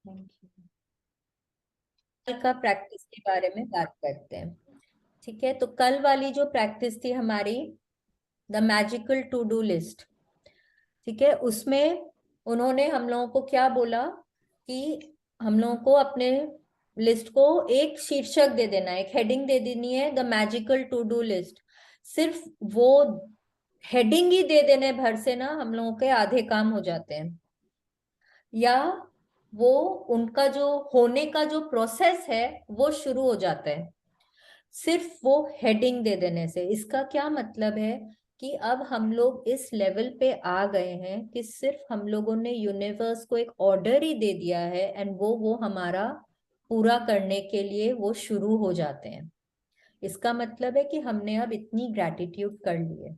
Thank you. कल का practice के बारे में बात करते हैं। ठीक है, तो कल वाली जो प्रैक्टिस थी हमारी, the magical to do list. ठीक है, उसमें उन्होंने हम लोगों को क्या बोला कि हम लोगों को अपने लिस्ट को एक शीर्षक दे देना है, एक हेडिंग दे देनी है, the magical to do list. सिर्फ वो हेडिंग ही दे देने भर से ना हम लोगों के आधे काम हो जाते हैं, या वो उनका जो होने का जो प्रोसेस है वो शुरू हो जाता है सिर्फ वो हेडिंग दे देने से। इसका क्या मतलब है कि अब हम लोग इस लेवल पे आ गए हैं कि सिर्फ हम लोगों ने यूनिवर्स को एक ऑर्डर ही दे दिया है एंड वो हमारा पूरा करने के लिए वो शुरू हो जाते हैं। इसका मतलब है कि हमने अब इतनी ग्रैटिट्यूड कर ली है।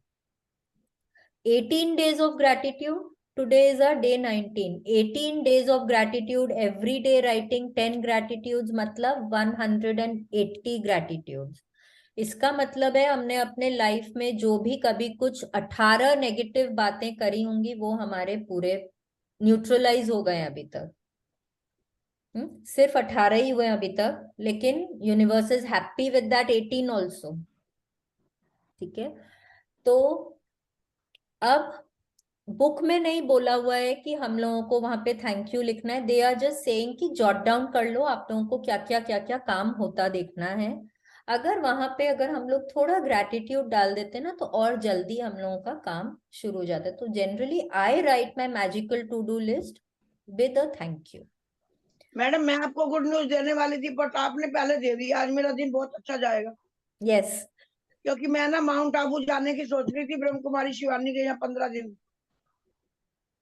18 days of gratitude. Today is our day 19. 18 days of gratitude, every day writing 10 gratitudes, मतलब 180 gratitudes। इसका मतलब है हमने अपने लाइफ में जो भी कभी कुछ 18 नेगेटिव बातें करी होंगी वो हमारे पूरे न्यूट्रलाइज हो गए अभी तक। सिर्फ 18 ही हुए अभी तक, लेकिन universe is happy with that 18 also. ठीक है, तो अब बुक में नहीं बोला हुआ है कि हम लोगों को वहां पे थैंक यू लिखना है। दे आर जस्ट सेइंग कि जॉट डाउन कर लो आप लोगों को क्या क्या काम होता देखना है। अगर वहां पे अगर हम लोग थोड़ा ग्रैटिट्यूड डाल देते ना तो और जल्दी हम लोगों का काम शुरू हो जाता है। तो generally I write my magical to do list with a thank you. Madam मैं आपको गुड न्यूज देने वाली थी बट आपने पहले दे दी। आज मेरा दिन बहुत अच्छा जाएगा यस। क्योंकि मैं ना माउंट आबू जाने की सोच रही थी ब्रह्म कुमारी शिवानी के यहाँ 15 दिन।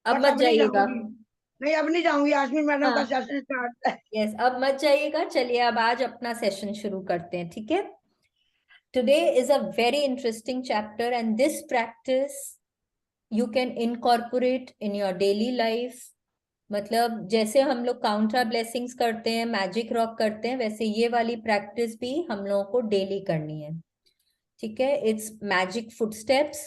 अब बट मत अब नहीं जाइएगा। जाऊंगी। नहीं अब नहीं जाऊंगी, आजमी मैडम का हाँ, सेशन स्टार्ट है। यस, अब मत जाइएगा। चलिए अब आज अपना सेशन शुरू करते हैं। ठीक है, today is a very interesting chapter and this practice you can incorporate in your daily life। मतलब जैसे हम लोग काउंटर ब्लेसिंग्स करते हैं, मैजिक रॉक करते हैं, वैसे ये वाली प्रैक्टिस भी हम लोगों को डेली करनी है। ठीक है, इट्स मैजिक फुटस्टेप्स।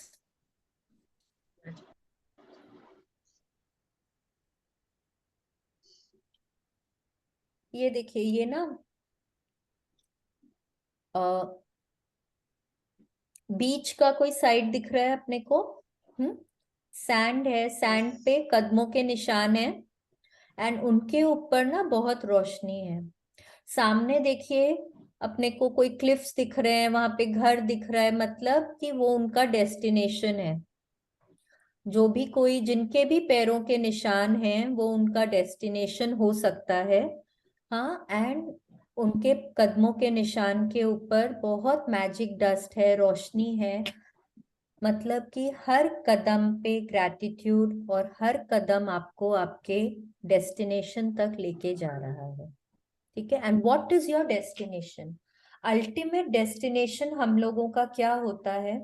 ये देखिए, ये ना बीच का कोई साइड दिख रहा है अपने को। सैंड है, सैंड पे कदमों के निशान है एंड उनके ऊपर ना बहुत रोशनी है। सामने देखिए, अपने को कोई क्लिफ्स दिख रहे हैं, वहां पे घर दिख रहा है, मतलब कि वो उनका डेस्टिनेशन है। जो भी कोई जिनके भी पैरों के निशान हैं वो उनका डेस्टिनेशन हो सकता है। हाँ, एंड उनके कदमों के निशान के ऊपर बहुत मैजिक डस्ट है, रोशनी है। मतलब कि हर कदम पे ग्रैटिट्यूड और हर कदम आपको आपके डेस्टिनेशन तक लेके जा रहा है। ठीक है, and what is your destination? Ultimate destination हम लोगों का क्या होता है?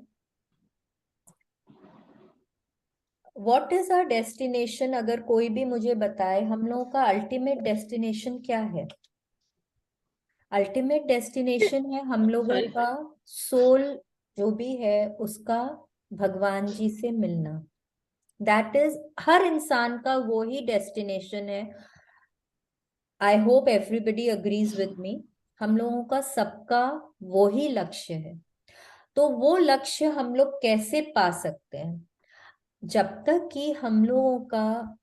What is our destination? अगर कोई भी मुझे बताए हम लोगों का अल्टीमेट डेस्टिनेशन क्या है? अल्टीमेट डेस्टिनेशन है हम लोगों का सोल जो भी है उसका भगवान जी से मिलना। दैट इज हर इंसान का वो ही डेस्टिनेशन है। I hope everybody agrees with me. हम लोगों का सबका वो ही लक्ष्य है। तो वो लक्ष्य हम लोग कैसे पा सकते हैं? जब तक कि हम लोगों का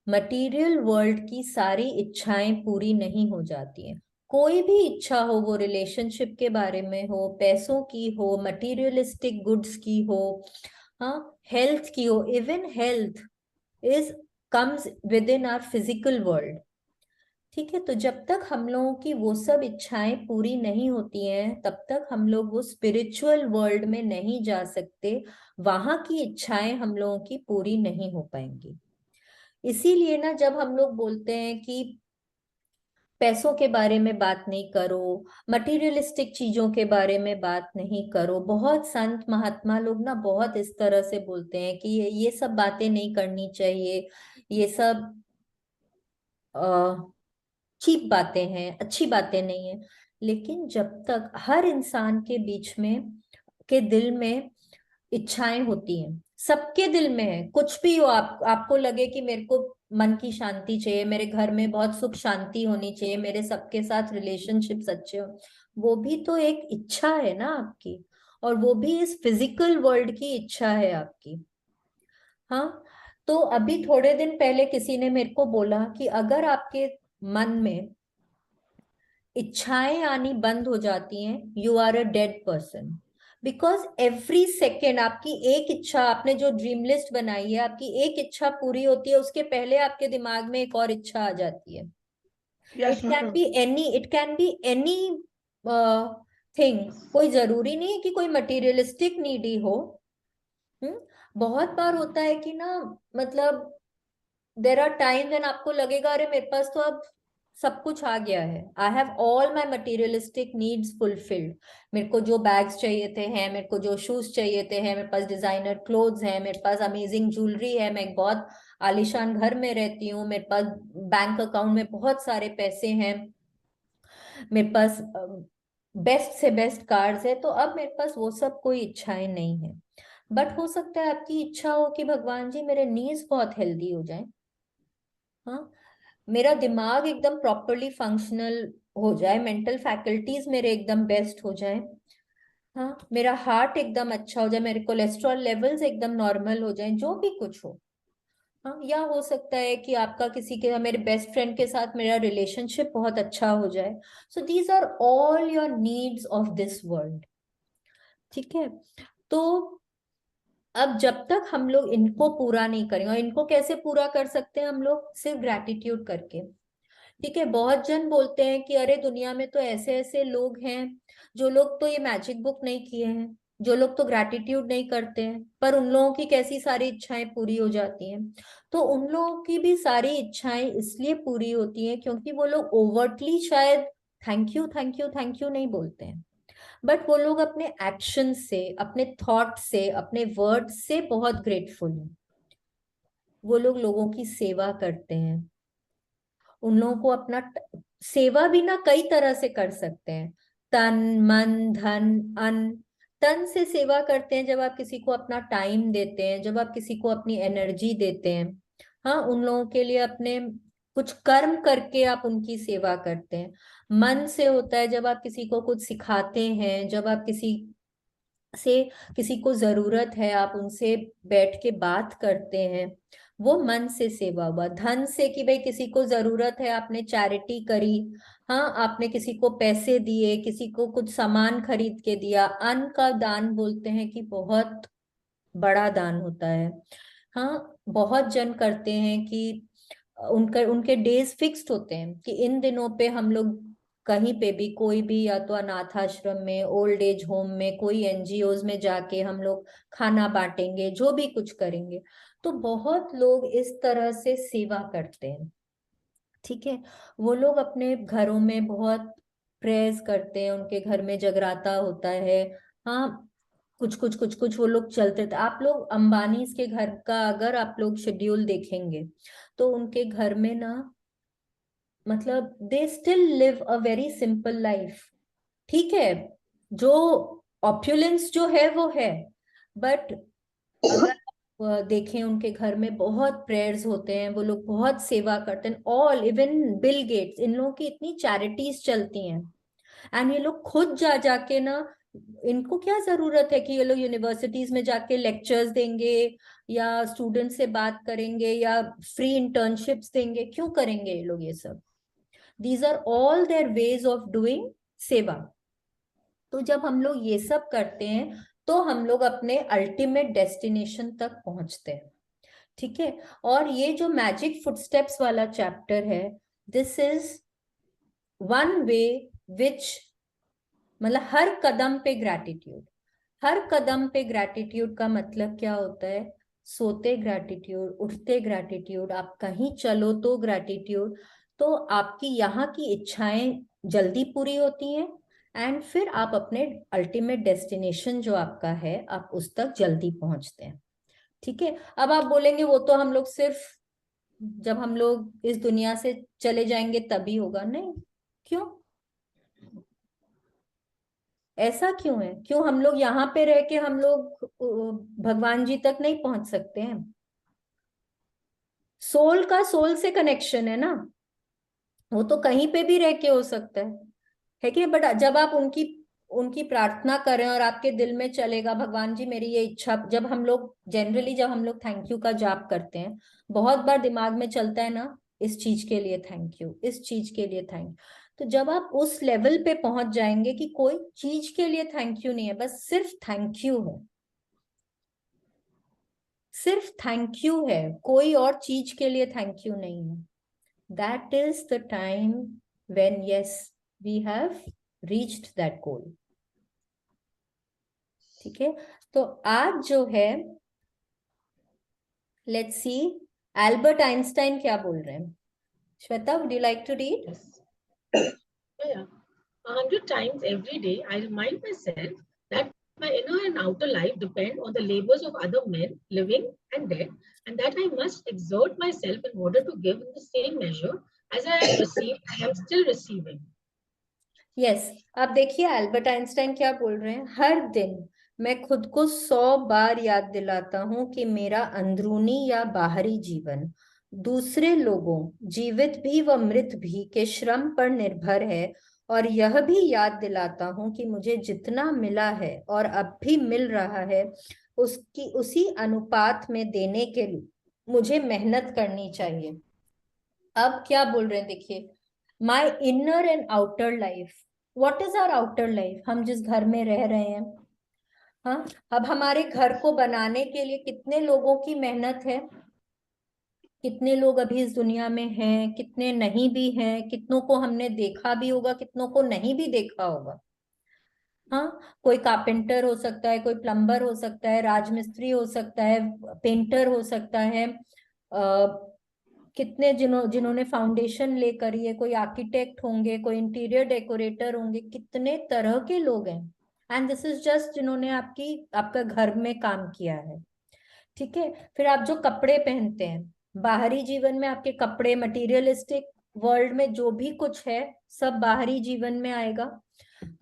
मटेरियल वर्ल्ड की सारी इच्छाएं पूरी नहीं हो जाती हैं। कोई भी इच्छा हो, वो रिलेशनशिप के बारे में हो, पैसों की हो, मटेरियलिस्टिक गुड्स की हो, हाँ, हेल्थ की हो। Even health is comes with in our physical world. ठीक है, तो जब तक हम लोगों की वो सब इच्छाएं पूरी नहीं होती हैं तब तक हम लोग वो स्पिरिचुअल वर्ल्ड में नहीं जा सकते। वहां की इच्छाएं हम लोगों की पूरी नहीं हो पाएंगी। इसीलिए ना जब हम लोग बोलते हैं कि पैसों के बारे में बात नहीं करो, मटेरियलिस्टिक चीजों के बारे में बात नहीं करो, बहुत संत महात्मा लोग ना बहुत इस तरह से बोलते हैं कि ये सब बातें नहीं करनी चाहिए, ये सब चीप बातें हैं, अच्छी बातें नहीं है। लेकिन जब तक हर इंसान के बीच में के दिल में इच्छाएं होती हैं, सबके दिल में है, कुछ भी हो, आपको लगे कि मेरे को मन की शांति चाहिए, मेरे घर में बहुत सुख शांति होनी चाहिए, मेरे सबके साथ रिलेशनशिप्स अच्छे हो, वो भी तो एक इच्छा है ना आपकी, और वो भी इस फिजिकल वर्ल्ड की इच्छा है आपकी। हाँ, तो अभी थोड़े दिन पहले किसी ने मेरे को बोला कि अगर आपके मन में इच्छाएं आनी बंद हो जाती हैं, you are a dead person. Because every second आपकी एक इच्छा, आपने जो ड्रीम लिस्ट बनाई है, आपकी एक इच्छा पूरी होती है, उसके पहले आपके दिमाग में एक और इच्छा आ जाती है। Yes it can madam. Be any, it can be any thing. कोई जरूरी नहीं है कि कोई मटेरियलिस्टिक नीड ही हो। बहुत बार होता है कि ना, मतलब देर आर टाइम व्हेन आपको लगेगा अरे मेरे पास तो अब सब कुछ आ गया है, I have all my materialistic needs fulfilled. मेरे को जो बैग्स चाहिए थे हैं, मेरे को जो शूज चाहिए थे हैं, मेरे पास डिजाइनर क्लोथ्स हैं, मेरे पास अमेजिंग ज्वेलरी है, मैं एक बहुत आलीशान घर में रहती हूँ, मेरे पास बैंक अकाउंट में बहुत सारे पैसे हैं, मेरे पास बेस्ट से बेस्ट कार्ड्स है। तो अब मेरे पास वो सब कोई इच्छाएं नहीं है। बट हो सकता है आपकी इच्छा हो कि भगवान जी मेरे नीज बहुत हेल्दी हो जाए, हाँ, मेरा दिमाग एकदम प्रॉपरली फंक्शनल हो जाए, मेंटल फैकल्टीज मेरे एकदम बेस्ट हो जाए, हाँ, मेरा हार्ट एकदम अच्छा हो जाए, मेरे कोलेस्ट्रॉल लेवल्स एकदम नॉर्मल हो जाए, जो भी कुछ हो। हाँ, या हो सकता है कि आपका किसी के, मेरे बेस्ट फ्रेंड के साथ मेरा रिलेशनशिप बहुत अच्छा हो जाए। So these are all your needs of this world. ठीक है, तो अब जब तक हम लोग इनको पूरा नहीं करेंगे, और इनको कैसे पूरा कर सकते हैं हम लोग, सिर्फ ग्रैटिट्यूड करके। ठीक है, बहुत जन बोलते हैं कि अरे दुनिया में तो ऐसे ऐसे लोग हैं, जो लोग तो ये मैजिक बुक नहीं किए हैं, जो लोग तो ग्रैटिट्यूड नहीं करते हैं, पर उन लोगों की कैसी सारी इच्छाएं पूरी हो जाती हैं। तो उन लोगों की भी सारी इच्छाएं इसलिए पूरी होती हैं क्योंकि वो लोग ओवर्टली शायद thank you thank you thank you नहीं बोलते हैं, बट वो लोग अपने एक्शन से, अपने थॉट से, अपने वर्ड से बहुत ग्रेटफुल हैं। वो लोग लोगों की सेवा करते हैं, उन लोगों को अपना सेवा भी ना कई तरह से कर सकते हैं, तन मन धन अन्न। तन से सेवा करते हैं जब आप किसी को अपना टाइम देते हैं, जब आप किसी को अपनी एनर्जी देते हैं, हाँ, उन लोगों के लिए अपने कुछ कर्म करके आप उनकी सेवा करते हैं। मन से होता है जब आप किसी को कुछ सिखाते हैं, जब आप किसी से, किसी को जरूरत है आप उनसे बैठ के बात करते हैं, वो मन से सेवा हुआ। धन से कि भाई किसी को जरूरत है, आपने चैरिटी करी, हाँ, आपने किसी को पैसे दिए, किसी को कुछ सामान खरीद के दिया। अन्न का दान बोलते हैं कि बहुत बड़ा दान होता है। हाँ, बहुत जन करते हैं कि उनके उनके डेज फिक्स्ड होते हैं कि इन दिनों पे हम लोग कहीं पे भी, कोई भी, या तो अनाथ आश्रम में, ओल्ड एज होम में, कोई एनजीओज में जाके हम लोग खाना बांटेंगे, जो भी कुछ करेंगे। तो बहुत लोग इस तरह से सेवा करते हैं। ठीक है, वो लोग अपने घरों में बहुत प्रेयर्स करते हैं, उनके घर में जगराता होता है, हाँ, कुछ कुछ वो लोग चलते थे। आप लोग अंबानी के घर का अगर आप लोग शेड्यूल देखेंगे, तो उनके घर में ना, मतलब they still live a very simple life. ठीक है, जो ऑप्युलेंस जो है वो है, बट अगर आप देखें उनके घर में बहुत प्रेयर्स होते हैं, वो लोग बहुत सेवा करते हैं। ऑल इवन बिल गेट्स, इन लोगों की इतनी चैरिटीज चलती हैं, एंड ये लोग खुद जा जाके ना, इनको क्या जरूरत है कि ये लोग यूनिवर्सिटीज में जाके लेक्चर्स देंगे, या स्टूडेंट से बात करेंगे, या फ्री इंटर्नशिप्स देंगे, क्यों करेंगे ये लोग ये सब? These are all their ways of doing seva. तो जब हम लोग ये सब करते हैं, तो हम लोग अपने अल्टीमेट डेस्टिनेशन तक पहुंचते हैं। ठीक है, और ये जो मैजिक फुटस्टेप्स वाला चैप्टर है, दिस इज वन वे विच, मतलब हर कदम पे ग्रैटिट्यूड। हर कदम पे ग्रैटिट्यूड का मतलब क्या होता है? सोते ग्रैटिट्यूड, उठते ग्रैटिट्यूड, आप कहीं चलो तो ग्रैटिट्यूड। तो आपकी यहाँ की इच्छाएं जल्दी पूरी होती हैं, एंड फिर आप अपने अल्टीमेट डेस्टिनेशन जो आपका है, आप उस तक जल्दी पहुंचते हैं। ठीक है, अब आप बोलेंगे वो तो हम लोग सिर्फ जब हम लोग इस दुनिया से चले जाएंगे तभी होगा। नहीं, क्यों? ऐसा क्यों है? क्यों हम लोग यहाँ पे रह के हम लोग भगवान जी तक नहीं पहुंच सकते हैं? सोल का सोल से कनेक्शन है ना, वो तो कहीं पे भी रह के हो सकता है कि? बट जब आप उनकी उनकी प्रार्थना करें और आपके दिल में चलेगा भगवान जी मेरी ये इच्छा, जब हम लोग जनरली जब हम लोग थैंक यू का जाप करते हैं, बहुत बार दिमाग में चलता है ना, इस चीज के लिए थैंक यू, इस चीज के लिए थैंक। तो जब आप उस लेवल पे पहुंच जाएंगे कि कोई चीज के लिए थैंक यू नहीं है, बस सिर्फ थैंक यू है, सिर्फ थैंक यू है, कोई और चीज के लिए थैंक यू नहीं है, that is the time when yes we have reached that goal। ठीक है, तो आज जो है लेट्स सी एल्बर्ट आइंस्टाइन क्या बोल रहे हैं। Shweta, would you like to read? Yes. Yeah. 100 times every day, I remind myself that my inner and outer life depend on the labors of other men, living and dead, and that I must exert myself in order to give in the same measure as I have received, I am still receiving. Yes, अब देखिए Albert Einstein क्या बोल रहे हैं। हर दिन मैं खुद को 100 बार याद दिलाता हूं कि मेरा अंदरूनी या बाहरी जीवन दूसरे लोगों, जीवित भी व मृत भी, के श्रम पर निर्भर है, और यह भी याद दिलाता हूं कि मुझे जितना मिला है और अब भी मिल रहा है उसकी उसी अनुपात में देने के लिए मुझे मेहनत करनी चाहिए। अब क्या बोल रहे हैं देखिए, my inner and outer life. What is our outer life? हम जिस घर में रह रहे हैं, हाँ, अब हमारे घर को बनाने के लिए कितने लोगों की मेहनत है, कितने लोग अभी इस दुनिया में हैं, कितने नहीं भी हैं, कितनों को हमने देखा भी होगा, कितनों को नहीं भी देखा होगा। हाँ, कोई कारपेंटर हो सकता है, कोई प्लम्बर हो सकता है, राजमिस्त्री हो सकता है, पेंटर हो सकता है, कितने जिन्होंने फाउंडेशन लेकर, ये कोई आर्किटेक्ट होंगे, कोई इंटीरियर डेकोरेटर होंगे, कितने तरह के लोग हैं। एंड दिस इज जस्ट जिन्होंने आपका घर में काम किया है। ठीक है, फिर आप जो कपड़े पहनते हैं, बाहरी जीवन में आपके कपड़े, मटेरियलिस्टिक वर्ल्ड में जो भी कुछ है सब बाहरी जीवन में आएगा।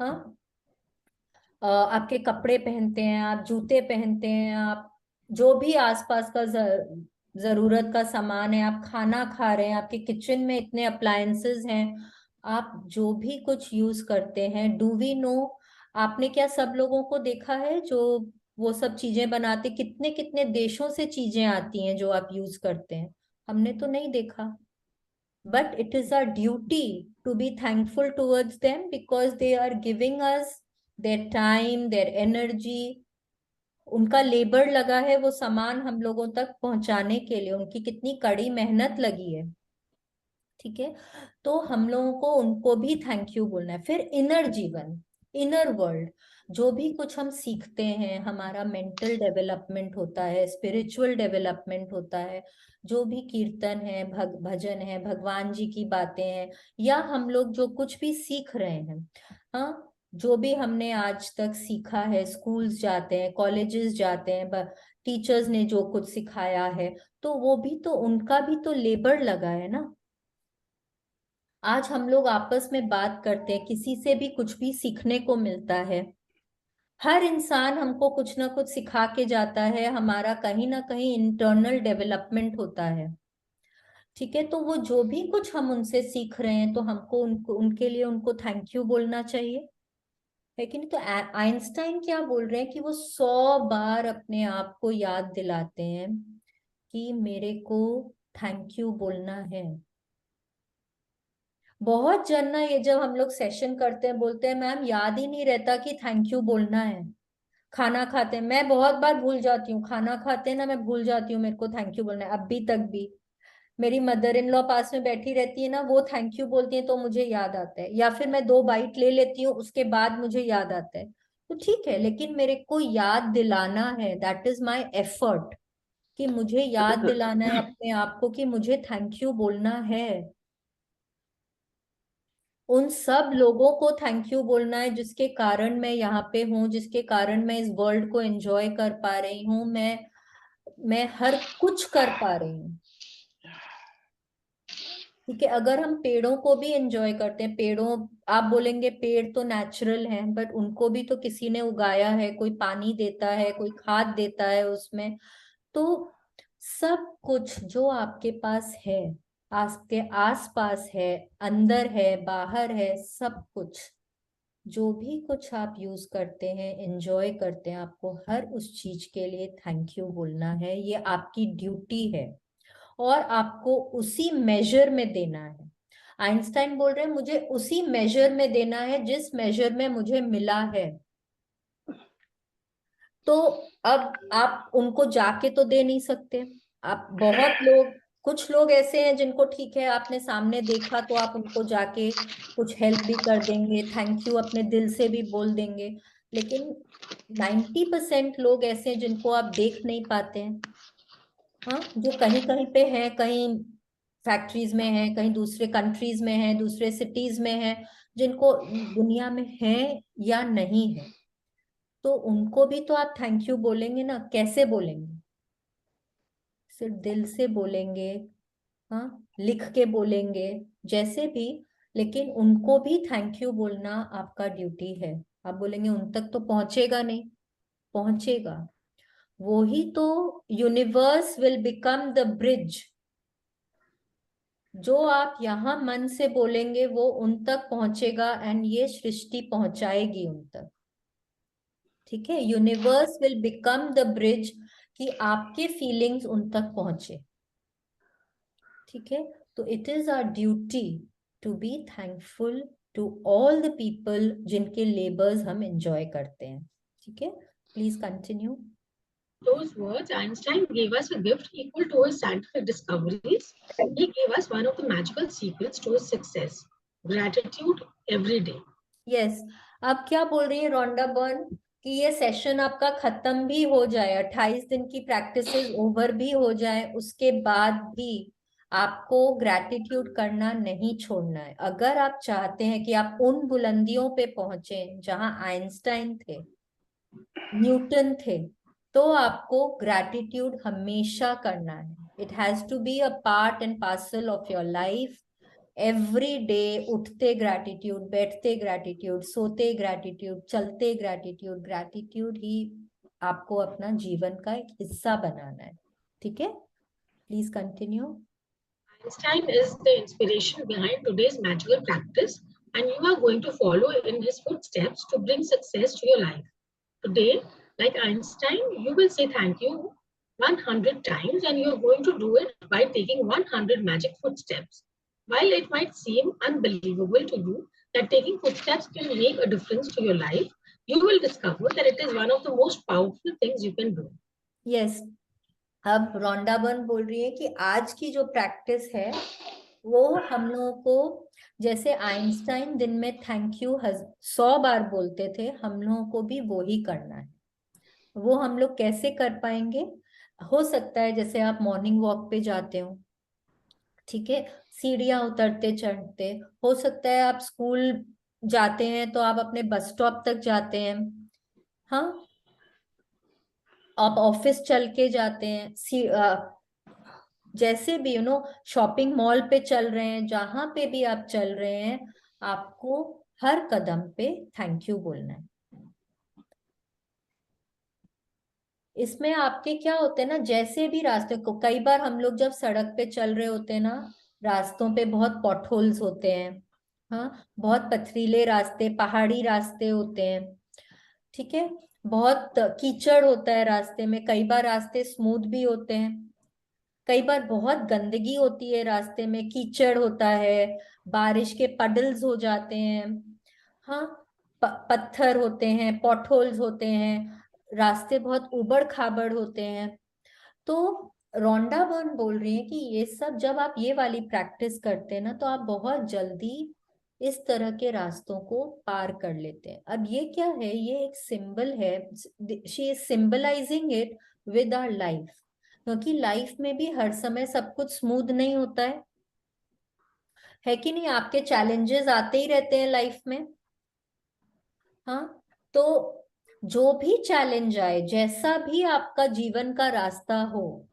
हाँ, आपके कपड़े पहनते हैं, आप जूते पहनते हैं, आप जो भी आसपास का जरूरत का सामान है, आप खाना खा रहे हैं, आपके किचन में इतने अप्लायंसेस हैं, आप जो भी कुछ यूज करते हैं, डू वी नो, आपने क्या सब लोगों को देखा है जो वो सब चीजें बनाते? कितने कितने देशों से चीजें आती हैं जो आप यूज करते हैं, हमने तो नहीं देखा। But it is our duty to be thankful towards them because they are giving us their time, their energy, उनका लेबर लगा है वो सामान हम लोगों तक पहुंचाने के लिए, उनकी कितनी कड़ी मेहनत लगी है। ठीक है, तो हम लोगों को उनको भी थैंक यू बोलना है। फिर इनर जीवन, इनर वर्ल्ड, जो भी कुछ हम सीखते हैं, हमारा मेंटल डेवलपमेंट होता है, स्पिरिचुअल डेवलपमेंट होता है, जो भी कीर्तन है, भजन है, भगवान जी की बातें हैं, या हम लोग जो कुछ भी सीख रहे हैं, हाँ, जो भी हमने आज तक सीखा है, स्कूल्स जाते हैं, कॉलेजेस जाते हैं, टीचर्स ने जो कुछ सिखाया है, तो वो भी तो उनका भी तो लेबर लगा है ना। आज हम लोग आपस में बात करते हैं, किसी से भी कुछ भी सीखने को मिलता है, हर इंसान हमको कुछ ना कुछ सिखा के जाता है, हमारा कहीं ना कहीं इंटरनल डेवलपमेंट होता है। ठीक है, तो वो जो भी कुछ हम उनसे सीख रहे हैं, तो हमको उनको उनके लिए उनको थैंक यू बोलना चाहिए, है कि नहीं? तो आइंस्टाइन क्या बोल रहे हैं कि वो 100 बार अपने आप को याद दिलाते हैं कि मेरे को थैंक यू बोलना है। बहुत जन ना, ये जब हम लोग सेशन करते हैं बोलते हैं मैम याद ही नहीं रहता कि थैंक यू बोलना है। खाना खाते हैं, मैं बहुत बार भूल जाती हूँ, खाना खाते हैं ना, मैं भूल जाती हूँ मेरे को थैंक यू बोलना है, अभी तक भी। मेरी मदर इन लॉ पास में बैठी रहती है ना, वो थैंक यू बोलती है तो मुझे याद आता है, या फिर मैं 2 बाइट ले लेती हूँ उसके बाद मुझे याद आता है। तो ठीक है, लेकिन मेरे को याद दिलाना है, दैट इज माई एफर्ट, कि मुझे याद दिलाना है अपने आप को कि मुझे थैंक यू बोलना है। उन सब लोगों को थैंक यू बोलना है जिसके कारण मैं यहाँ पे हूँ, जिसके कारण मैं इस वर्ल्ड को एंजॉय कर पा रही हूँ, मैं हर कुछ कर पा रही हूँ। ठीक है, अगर हम पेड़ों को भी एंजॉय करते हैं, पेड़ों, आप बोलेंगे पेड़ तो नेचुरल है, बट उनको भी तो किसी ने उगाया है, कोई पानी देता है, कोई खाद देता है उसमें। तो सब कुछ जो आपके पास है, आपके आस पास है, अंदर है, बाहर है, सब कुछ, जो भी कुछ आप यूज करते हैं, एंजॉय करते हैं, आपको हर उस चीज के लिए थैंक यू बोलना है। ये आपकी ड्यूटी है और आपको उसी मेजर में देना है। आइंस्टाइन बोल रहे हैं मुझे उसी मेजर में देना है जिस मेजर में मुझे मिला है। तो अब आप उनको जाके तो दे नहीं सकते। आप, बहुत लोग, कुछ लोग ऐसे हैं जिनको ठीक है, आपने सामने देखा तो आप उनको जाके कुछ हेल्प भी कर देंगे, थैंक यू अपने दिल से भी बोल देंगे। लेकिन 90% लोग ऐसे हैं जिनको आप देख नहीं पाते हैं। हाँ, जो कहीं कहीं पे हैं, कहीं फैक्ट्रीज में है, कहीं दूसरे कंट्रीज में है, दूसरे सिटीज में है, जिनको दुनिया में है या नहीं है। तो उनको भी तो आप थैंक यू बोलेंगे ना, कैसे बोलेंगे? सिर्फ दिल से बोलेंगे, हाँ, लिख के बोलेंगे, जैसे भी, लेकिन उनको भी थैंक यू बोलना आपका ड्यूटी है। आप बोलेंगे उन तक तो पहुंचेगा नहीं, पहुंचेगा। वो ही तो, universe will become the bridge. जो आप यहाँ मन से बोलेंगे वो उन तक पहुंचेगा, एंड ये सृष्टि पहुंचाएगी उन तक। ठीक है, universe will become the bridge, कि आपके फीलिंग्स उन तक पहुंचे। ठीक है, तो it is our duty to be thankful to all the people जिनके लेबर्स हम एंजॉय करते हैं। ठीक है, please continue. Those words, Einstein gave us a gift equal to his scientific discoveries. He gave us one of the magical secrets to his success: gratitude every day. Yes, अब क्या बोल रही है रोंडा बर्न कि ये session आपका खत्म भी हो जाए, 28 दिन की प्रैक्टिसेस ओवर भी हो जाए, उसके बाद भी आपको ग्रैटिट्यूड करना नहीं छोड़ना है। अगर आप चाहते हैं कि आप उन बुलंदियों पे पहुंचे जहां आइंस्टाइन थे, न्यूटन थे, तो आपको ग्रैटिट्यूड हमेशा करना है। It has to be a part and parcel of your life. Every day उठते ग्रैटिट्यूड, बैठते ग्रैटिट्यूड, सोते ग्रैटिट्यूड, चलते ग्रैटिट्यूड, ग्रैटिट्यूड ही आपको अपना जीवन का एक हिस्सा बनाना है। ठीक है, please continue. Einstein is the inspiration behind today's magical practice, and you are going to follow in his footsteps to bring success to your life. Today, like Einstein, you will say thank you 100 times, and you're going to do it by taking 100 magic footsteps. While it might seem unbelievable to you that taking footsteps can make a difference to your life, you will discover that it is one of the most powerful things you can do. Yes, अब Rhonda Byrne बोल रही है कि आज की जो practice है वो हम लोगों को, जैसे आइंस्टाइन दिन में थैंक यू 100 बार बोलते थे, हम लोगों को भी वो ही करना है। वो हम लोग कैसे कर पाएंगे? हो सकता है जैसे आप मॉर्निंग वॉक पे जाते हो, ठीक है, सीढ़ियां उतरते चढ़ते, हो सकता है आप स्कूल जाते हैं तो आप अपने बस स्टॉप तक जाते हैं, हाँ, आप ऑफिस चल के जाते हैं, जैसे भी शॉपिंग मॉल पे चल रहे हैं, जहां पे भी आप चल रहे हैं, आपको हर कदम पे थैंक यू बोलना है। इसमें आपके क्या होते हैं ना, जैसे भी रास्ते को, कई बार हम लोग जब सड़क पे चल रहे होते हैं ना, रास्तों पे बहुत पॉट होल्स होते हैं, हाँ, बहुत पथरीले रास्ते, पहाड़ी रास्ते होते हैं, ठीक है, बहुत कीचड़ होता है रास्ते में, कई बार रास्ते स्मूथ भी होते हैं, कई बार बहुत गंदगी होती है रास्ते में, कीचड़ होता है, बारिश के पडल्स हो जाते हैं, हाँ, पत्थर होते हैं, पॉटहोल्स होते हैं, रास्ते बहुत उबड़ खाबड़ होते हैं। तो रोंडा बर्न बोल रही है कि ये सब जब आप ये वाली प्रैक्टिस करते हैं ना, तो आप बहुत जल्दी इस तरह के रास्तों को पार कर लेते हैं। अब ये क्या है? ये एक सिंबल है, she is symbolising it with our life, क्योंकि लाइफ में भी हर समय सब कुछ स्मूथ नहीं होता है कि नहीं? आपके चैलेंजेस आते ही रहते हैं लाइफ में, हाँ, तो जो भी चैलेंज आए, जैसा भी आपका जीवन का रास्ता हो,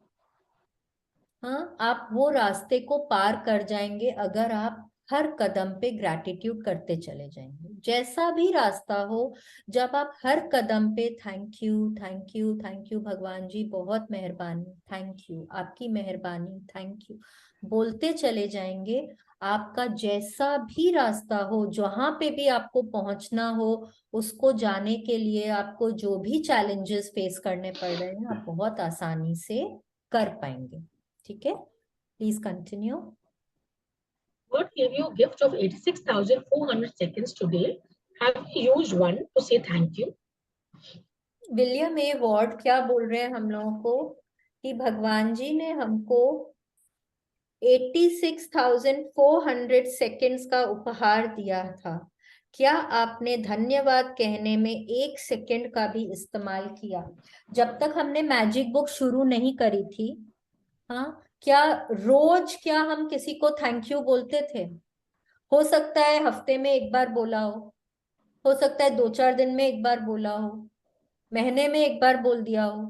हाँ, आप वो रास्ते को पार कर जाएंगे अगर आप हर कदम पे ग्रैटिट्यूड करते चले जाएंगे। जैसा भी रास्ता हो, जब आप हर कदम पे thank you thank you thank you भगवान जी बहुत मेहरबानी, थैंक यू आपकी मेहरबानी, थैंक यू बोलते चले जाएंगे, आपका जैसा भी रास्ता हो, जहां पे भी आपको पहुंचना हो, उसको जाने के लिए आपको जो भी चैलेंजेस फेस करने पड़ रहे हैं, आप बहुत आसानी से कर पाएंगे। ठीक है, please continue. God gave you a gift of 86,400 seconds today. Have you used one to say thank you? William A Ward क्या बोल रहे हैं हम लोगों को कि भगवान जी ने हमको 86,400 सेकेंड्स का उपहार दिया था। क्या आपने धन्यवाद कहने में 1 सेकेंड का भी इस्तेमाल किया? जब तक हमने मैजिक बुक शुरू नहीं करी थी, हाँ, क्या रोज क्या हम किसी को थैंक यू बोलते थे? हो सकता है हफ्ते में एक बार बोला हो सकता है 2-4 दिन में एक बार बोला हो, महीने में एक बार बोल दिया हो,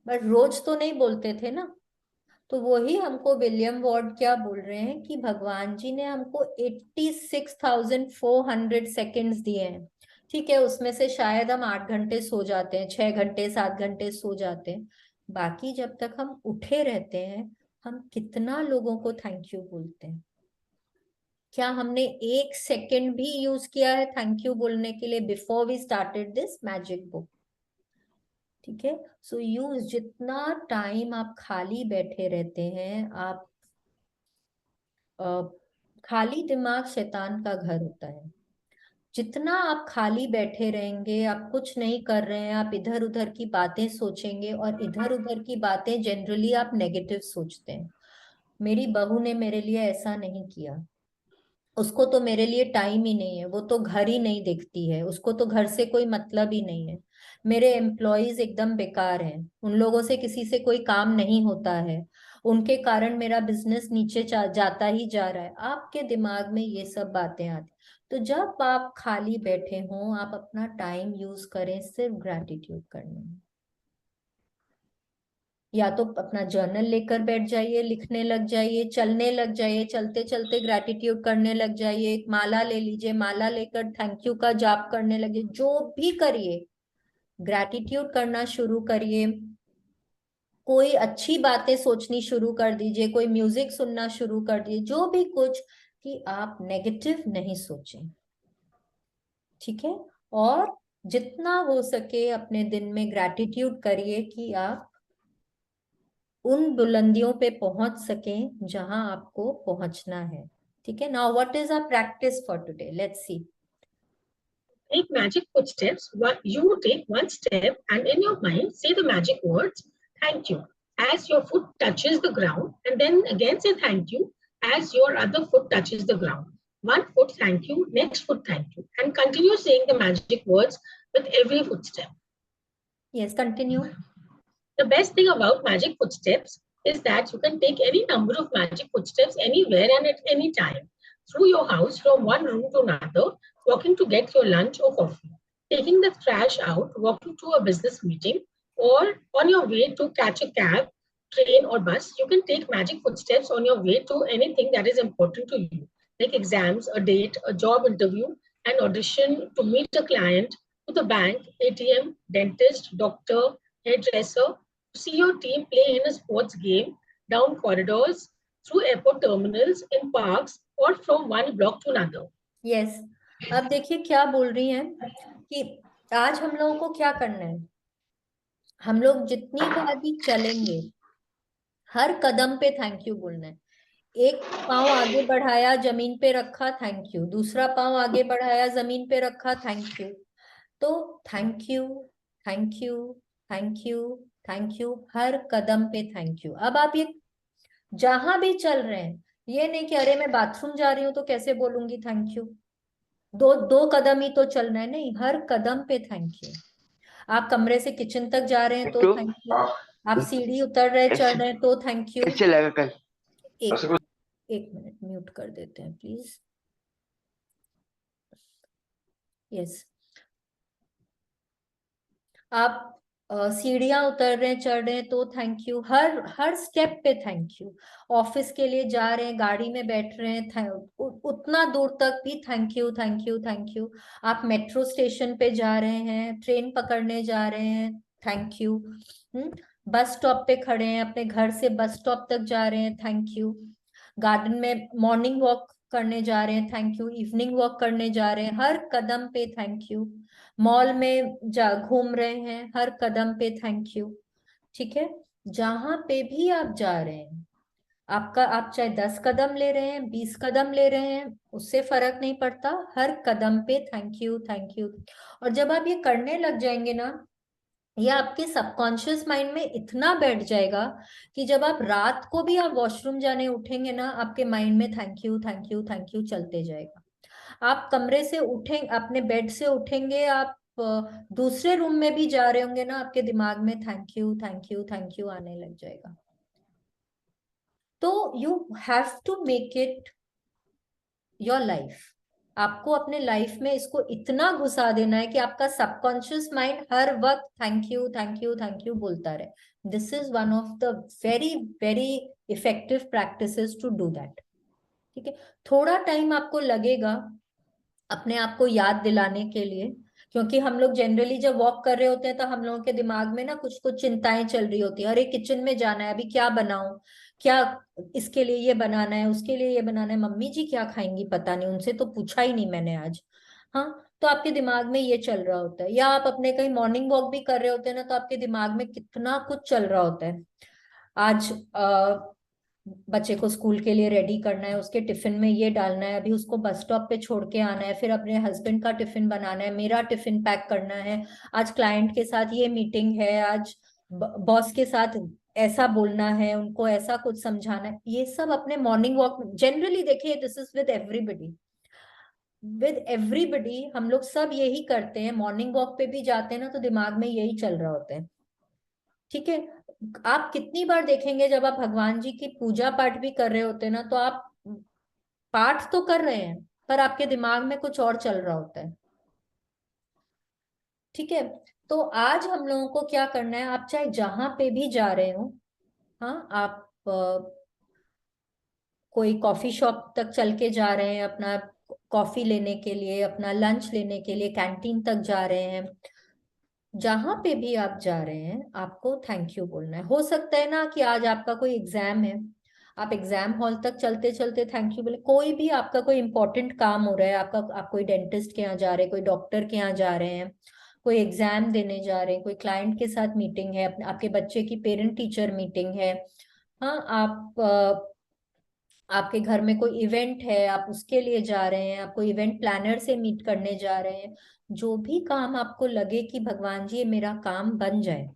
बट रोज तो नहीं बोलते थे ना। तो वही हमको विलियम वॉर्ड क्या बोल रहे हैं कि भगवान जी ने हमको 86,400 सेकेंड्स दिए हैं। ठीक है, उसमें से शायद हम 8 घंटे सो जाते हैं, 6 घंटे 7 घंटे सो जाते हैं, बाकी जब तक हम उठे रहते हैं, हम कितना लोगों को थैंक यू बोलते हैं? क्या हमने 1 सेकेंड भी यूज किया है थैंक यू बोलने के लिए before we started this magic book? ठीक है, सो यूज जितना टाइम आप खाली बैठे रहते हैं, आप खाली दिमाग शैतान का घर होता है। जितना आप खाली बैठे रहेंगे, आप कुछ नहीं कर रहे हैं, आप इधर उधर की बातें सोचेंगे, और इधर उधर की बातें जनरली आप नेगेटिव सोचते हैं। मेरी बहू ने मेरे लिए ऐसा नहीं किया, उसको तो मेरे लिए टाइम ही नहीं है, वो तो घर ही नहीं देखती है, उसको तो घर से कोई मतलब ही नहीं है, मेरे एम्प्लॉयज एकदम बेकार हैं, उन लोगों से किसी से कोई काम नहीं होता है, उनके कारण मेरा बिजनेस नीचे जाता ही जा रहा है। आपके दिमाग में ये सब बातें आती। तो जब आप खाली बैठे हों, आप अपना टाइम यूज करें सिर्फ ग्रैटिट्यूड करने में। या तो अपना जर्नल लेकर बैठ जाइए, लिखने लग जाइए, चलने लग जाइए, चलते चलते ग्रैटिट्यूड करने लग जाइए, एक माला ले लीजिए, माला लेकर थैंक यू का जाप करने लगे, जो भी करिए ग्रैटिट्यूड करना शुरू करिए। कोई अच्छी बातें सोचनी शुरू कर दीजिए, कोई म्यूजिक सुनना शुरू कर दीजिए, जो भी कुछ, कि आप नेगेटिव नहीं सोचें। ठीक है, और जितना हो सके अपने दिन में ग्रैटिट्यूड करिए कि आप उन बुलंदियों पे पहुंच सकें जहां आपको पहुंचना है। ठीक है, now what is our practice for today? Let's see. Take magic footsteps. You take one step and in your mind say the magic words, thank you, as your foot touches the ground, and then again say thank you as your other foot touches the ground. One foot, thank you, next foot, thank you, and continue saying the magic words with every footstep. Yes, continue. The best thing about magic footsteps is that you can take any number of magic footsteps anywhere and at any time through your house from one room to another, walking to get your lunch or coffee, taking the trash out, walking to a business meeting, or on your way to catch a cab, train, or bus. You can take magic footsteps on your way to anything that is important to you, like exams, a date, a job interview, an audition, to meet a client, to the bank, ATM, dentist, doctor, hairdresser, see your team play in a sports game, down corridors, through airport terminals, in parks, or from one block to another. Yes. अब देखिए क्या बोल रही हैं कि आज हम लोगों को क्या करना है। हम लोग जितनी बार भी चलेंगे, हर कदम पे थैंक यू बोलना है। एक पाँव आगे बढ़ाया, जमीन पे रखा, थैंक यू। दूसरा पाँव आगे बढ़ाया, जमीन पे रखा, थैंक यू। तो thank you thank you thank you thank you, हर कदम पे थैंक यू। अब आप ये जहां भी चल रहे हैं, ये नहीं कि अरे मैं बाथरूम जा रही हूँ तो कैसे बोलूंगी थैंक यू, दो दो कदम ही तो चलना है, नहीं, हर कदम पे थैंक यू। आप कमरे से किचन तक जा रहे हैं तो थैंक यू, आप सीढ़ी उतर रहे चढ़ रहे हैं तो थैंक यू। एक एक मिनट म्यूट कर देते हैं प्लीज। यस, आप सीढ़ियां उतर रहे हैं चढ़ रहे हैं तो thank you, her her step पे थैंक यू। ऑफिस के लिए जा रहे हैं, गाड़ी में बैठ रहे हैं, उतना दूर तक भी thank you thank you thank you. आप मेट्रो स्टेशन पे जा रहे हैं, ट्रेन पकड़ने जा रहे हैं, थैंक यू। बस स्टॉप पे खड़े हैं, अपने घर से बस स्टॉप तक जा रहे हैं, थैंक यू। गार्डन में मॉर्निंग वॉक करने जा रहे हैं, थैंक यू। इवनिंग वॉक करने जा रहे हैं, हर कदम पे थैंक यू। मॉल में जा घूम रहे हैं, हर कदम पे थैंक यू। ठीक है, जहां पे भी आप जा रहे हैं, आपका आप चाहे 10 कदम ले रहे हैं, 20 कदम ले रहे हैं, उससे फर्क नहीं पड़ता, हर कदम पे थैंक यू थैंक यू। और जब आप ये करने लग जाएंगे ना, ये आपके सबकॉन्शियस माइंड में इतना बैठ जाएगा कि जब आप रात को भी आप वॉशरूम जाने उठेंगे ना, आपके माइंड में thank you thank you thank you चलते जाएगा। आप कमरे से उठें, अपने बेड से उठेंगे, आप दूसरे रूम में भी जा रहे होंगे ना, आपके दिमाग में thank you thank you thank you आने लग जाएगा। तो you have to make it your life. आपको अपने लाइफ में इसको इतना घुसा देना है कि आपका सबकॉन्शियस माइंड हर वक्त thank you thank you thank you बोलता रहे। This is one of the very very effective practices to do that. ठीक है, थोड़ा टाइम आपको लगेगा अपने आप को याद दिलाने के लिए, क्योंकि हम लोग जनरली जब वॉक कर रहे होते हैं तो हम लोगों के दिमाग में ना कुछ कुछ चिंताएं चल रही होती है। अरे किचन में जाना है, अभी क्या बनाऊं, क्या इसके लिए ये बनाना है, उसके लिए ये बनाना है, मम्मी जी क्या खाएंगी पता नहीं, उनसे तो पूछा ही नहीं मैंने आज। हाँ, तो आपके दिमाग में ये चल रहा होता है। या आप अपने कहीं मॉर्निंग वॉक भी कर रहे होते हैं ना, तो आपके दिमाग में कितना कुछ चल रहा होता है। आज बच्चे को स्कूल के लिए रेडी करना है, उसके टिफिन में ये डालना है, अभी उसको बस स्टॉप पे छोड़ के आना है, फिर अपने हस्बैंड का टिफिन बनाना है, मेरा टिफिन पैक करना है, आज क्लाइंट के साथ ये मीटिंग है, आज बॉस के साथ ऐसा बोलना है, उनको ऐसा कुछ समझाना है। ये सब अपने मॉर्निंग वॉक में जनरली देखिए, दिस इज विद एवरीबडी हम लोग सब यही करते हैं। मॉर्निंग वॉक पे भी जाते हैं ना, तो दिमाग में यही चल रहा होता है। ठीक है, आप कितनी बार देखेंगे जब आप भगवान जी की पूजा पाठ भी कर रहे होते हैं ना, तो आप पाठ तो कर रहे हैं पर आपके दिमाग में कुछ और चल रहा होता है। ठीक है, तो आज हम लोगों को क्या करना है, आप चाहे जहां पे भी जा रहे हो, हाँ, आप कोई कॉफी शॉप तक चल के जा रहे हैं अपना कॉफी लेने के लिए, अपना लंच लेने के लिए कैंटीन तक जा रहे हैं, जहां पे भी आप जा रहे हैं आपको थैंक यू बोलना है। हो सकता है ना कि आज आपका कोई एग्जाम है, आप एग्जाम हॉल तक चलते चलते थैंक यू बोले। कोई भी आपका कोई इंपॉर्टेंट काम हो रहा है, आपका आप कोई डेंटिस्ट के यहाँ जा रहे हैं, कोई डॉक्टर के यहाँ जा रहे हैं, कोई एग्जाम देने जा रहे हैं, कोई क्लाइंट के साथ मीटिंग है, आपके बच्चे की पेरेंट टीचर मीटिंग है, हाँ, आपके घर में कोई इवेंट है, आप उसके लिए जा रहे हैं, आप कोई इवेंट प्लानर से मीट करने जा रहे हैं, जो भी काम आपको लगे कि भगवान जी ये मेरा काम बन जाए,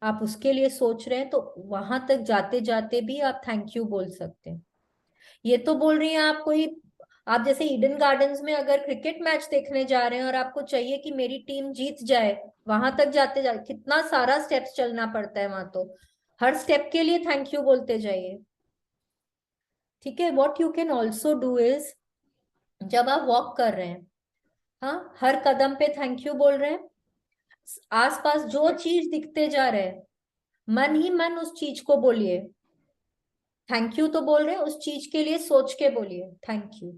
आप उसके लिए सोच रहे हैं, तो वहां तक जाते जाते भी आप थैंक यू बोल सकते हैं। ये तो बोल रही हैं आप कोई, आप जैसे ईडन गार्डन्स में अगर क्रिकेट मैच देखने जा रहे हैं और आपको चाहिए कि मेरी टीम जीत जाए, वहां तक जाते जाते कितना सारा स्टेप्स चलना पड़ता है वहां, तो हर स्टेप के लिए थैंक यू बोलते जाइए। ठीक है, what you can also do is, जब आप वॉक कर रहे हैं, हाँ, हर कदम पे थैंक यू बोल रहे हैं, आसपास जो चीज दिखते जा रहे हैं मन ही मन उस चीज को बोलिए। थैंक यू तो बोल रहे हैं, उस चीज के लिए सोच के बोलिए थैंक यू।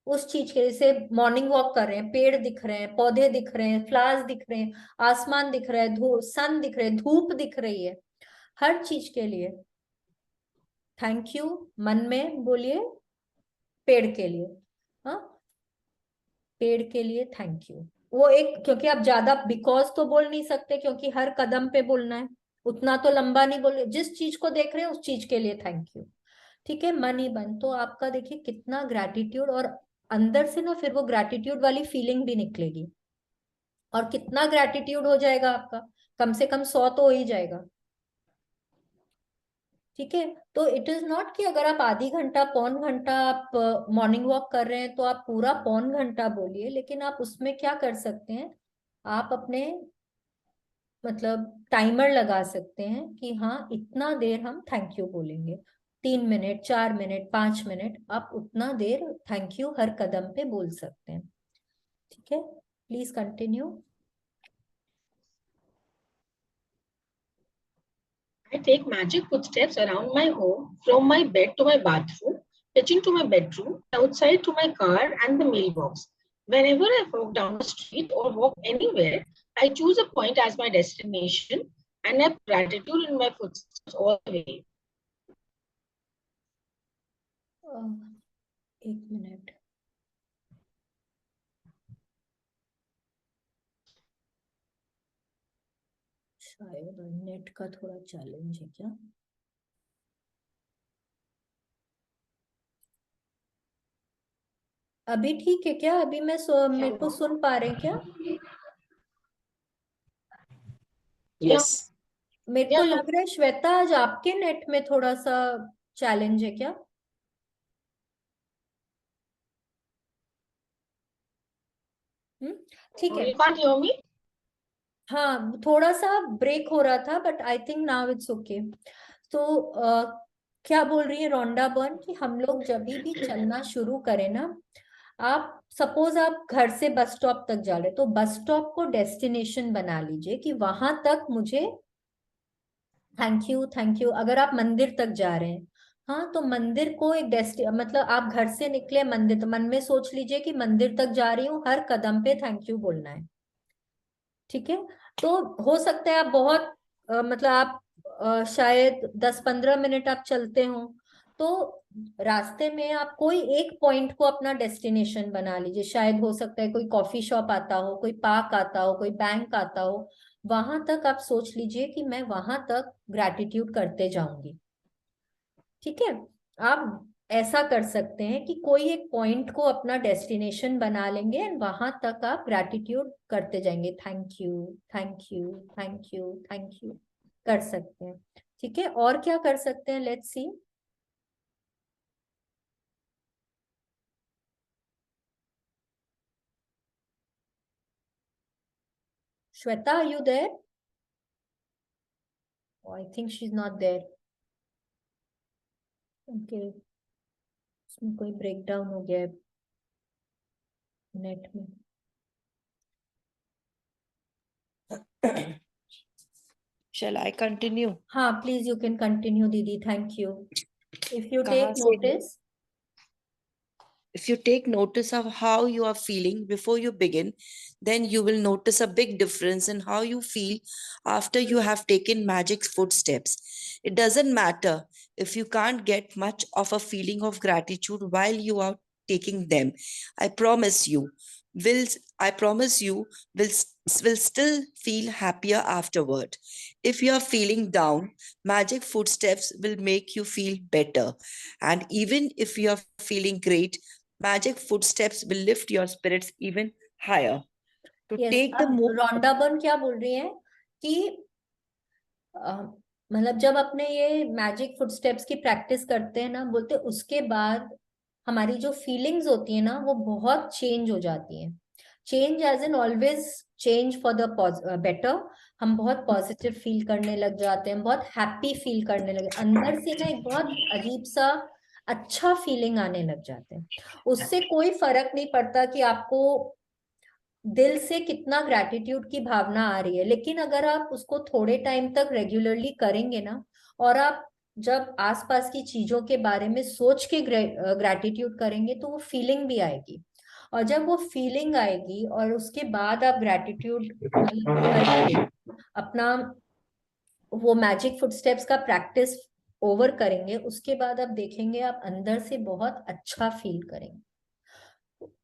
उस चीज के लिए, जैसे मॉर्निंग वॉक कर रहे हैं, पेड़ दिख रहे हैं, पौधे दिख रहे हैं, फ्लावर्स दिख रहे हैं, आसमान दिख रहा है, सन दिख रहे हैं, धूप दिख रही है, हर चीज के लिए थैंक यू मन में बोलिए। पेड़ के लिए, हाँ, पेड़ के लिए थैंक यू। वो एक, क्योंकि आप ज्यादा बिकॉज तो बोल नहीं सकते, क्योंकि हर कदम पे बोलना है, उतना तो लंबा नहीं बोले, जिस चीज को देख रहे हैं उस चीज के लिए थैंक यू। ठीक है, मन ही मन, तो आपका देखिए कितना ग्रैटिट्यूड, और अंदर से ना फिर वो ग्रैटिट्यूड वाली फीलिंग भी निकलेगी, और कितना ग्रैटिट्यूड हो जाएगा आपका, कम से कम 100 तो हो ही जाएगा। ठीक है, तो इट इज नॉट कि अगर आप आधी घंटा पौन घंटा आप मॉर्निंग वॉक कर रहे हैं तो आप पूरा पौन घंटा बोलिए, लेकिन आप उसमें क्या कर सकते हैं, आप अपने मतलब टाइमर लगा सकते हैं कि हाँ इतना देर हम थैंक यू बोलेंगे, 3 मिनट, 4 मिनट, 5 मिनट, आप उतना देर थैंक यू हर कदम पे बोल सकते हैं। ठीक है, please continue. I take magic footsteps around my home, from my bed to my bathroom, kitchen to my bedroom, outside to my car and the mailbox. Whenever I walk down the street or walk anywhere, I choose a point as my destination and have gratitude in my footsteps all the way. एक minute, शायद net का थोड़ा challenge है क्या? अभी ठीक है क्या? अभी मेरे को सुन पा रहे हैं क्या? Yes. मेरे को लग रहा है श्वेता आज आपके नेट में थोड़ा सा चैलेंज है क्या? ठीक है। You can't hear me? हाँ, थोड़ा सा ब्रेक हो रहा था, but I think now it's okay. तो क्या बोल रही है रोंडा बर्न कि हम लोग जब भी चलना शुरू करें ना, आप सपोज आप घर से बस स्टॉप तक जा रहे, तो बस स्टॉप को डेस्टिनेशन बना लीजिए कि वहां तक मुझे थैंक यू थैंक यू। अगर आप मंदिर तक जा रहे हैं, हाँ, तो मंदिर को एक मतलब आप घर से निकले मंदिर, तो मन में सोच लीजिए कि मंदिर तक जा रही हूँ, हर कदम पे थैंक यू बोलना है। ठीक है। तो हो सकता है आप बहुत मतलब आप शायद 10-15 मिनट आप चलते हो, तो रास्ते में आप कोई एक पॉइंट को अपना डेस्टिनेशन बना लीजिए। शायद हो सकता है कोई कॉफी शॉप आता हो, कोई पार्क आता हो, कोई बैंक आता हो, वहां तक आप सोच लीजिए कि मैं वहां तक ग्रैटिट्यूड करते जाऊंगी। ठीक है। आप ऐसा कर सकते हैं कि कोई एक पॉइंट को अपना डेस्टिनेशन बना लेंगे एंड वहां तक आप ग्रैटिट्यूड करते जाएंगे, thank you thank you thank you thank you कर सकते हैं। ठीक है, और क्या कर सकते हैं? Let's see. Shweta, are you there? I think she is not there. Okay, इसमें कोई ब्रेकडाउन हो गया है नेट में। Shall I continue? हाँ, प्लीज यू कैन कंटिन्यू दीदी, थैंक यू। इफ यू कहाँ टेक से? Notice, If you take notice of how you are feeling before you begin, then you will notice a big difference in how you feel after you have taken magic footsteps. It doesn't matter if you can't get much of a feeling of gratitude while you are taking them. I promise you, will I promise you will still feel happier afterward. If you are feeling down, magic footsteps will make you feel better. And even if you are feeling great, magic footsteps will lift your spirits even higher. To yes, take the अब Rhonda Byrne क्या बोल रही है कि मतलब जब अपने ये मैजिक फुटस्टेप्स की प्रैक्टिस करते हैं ना, बोलते उसके बाद हमारी जो फीलिंग्स होती है ना, वो बहुत चेंज हो जाती है। Change as in always change for the better. हम बहुत पॉजिटिव फील करने लग जाते हैं, बहुत हैप्पी फील करने लगे, अंदर से ना एक बहुत अजीब सा अच्छा फीलिंग आने लग जाते हैं। उससे कोई फर्क नहीं पड़ता कि आपको दिल से कितना ग्रैटिट्यूड की भावना आ रही है, लेकिन अगर आप उसको थोड़े टाइम तक रेगुलरली करेंगे ना, और आप जब आसपास की चीजों के बारे में सोच के ग्रैटिट्यूड करेंगे, तो वो फीलिंग भी आएगी। और जब वो फीलिंग आएगी और उसके बाद आप ग्रैटिट्यूड करके अपना वो मैजिक फुटस्टेप्स का प्रैक्टिस ओवर करेंगे, उसके बाद आप देखेंगे आप अंदर से बहुत अच्छा फील करेंगे।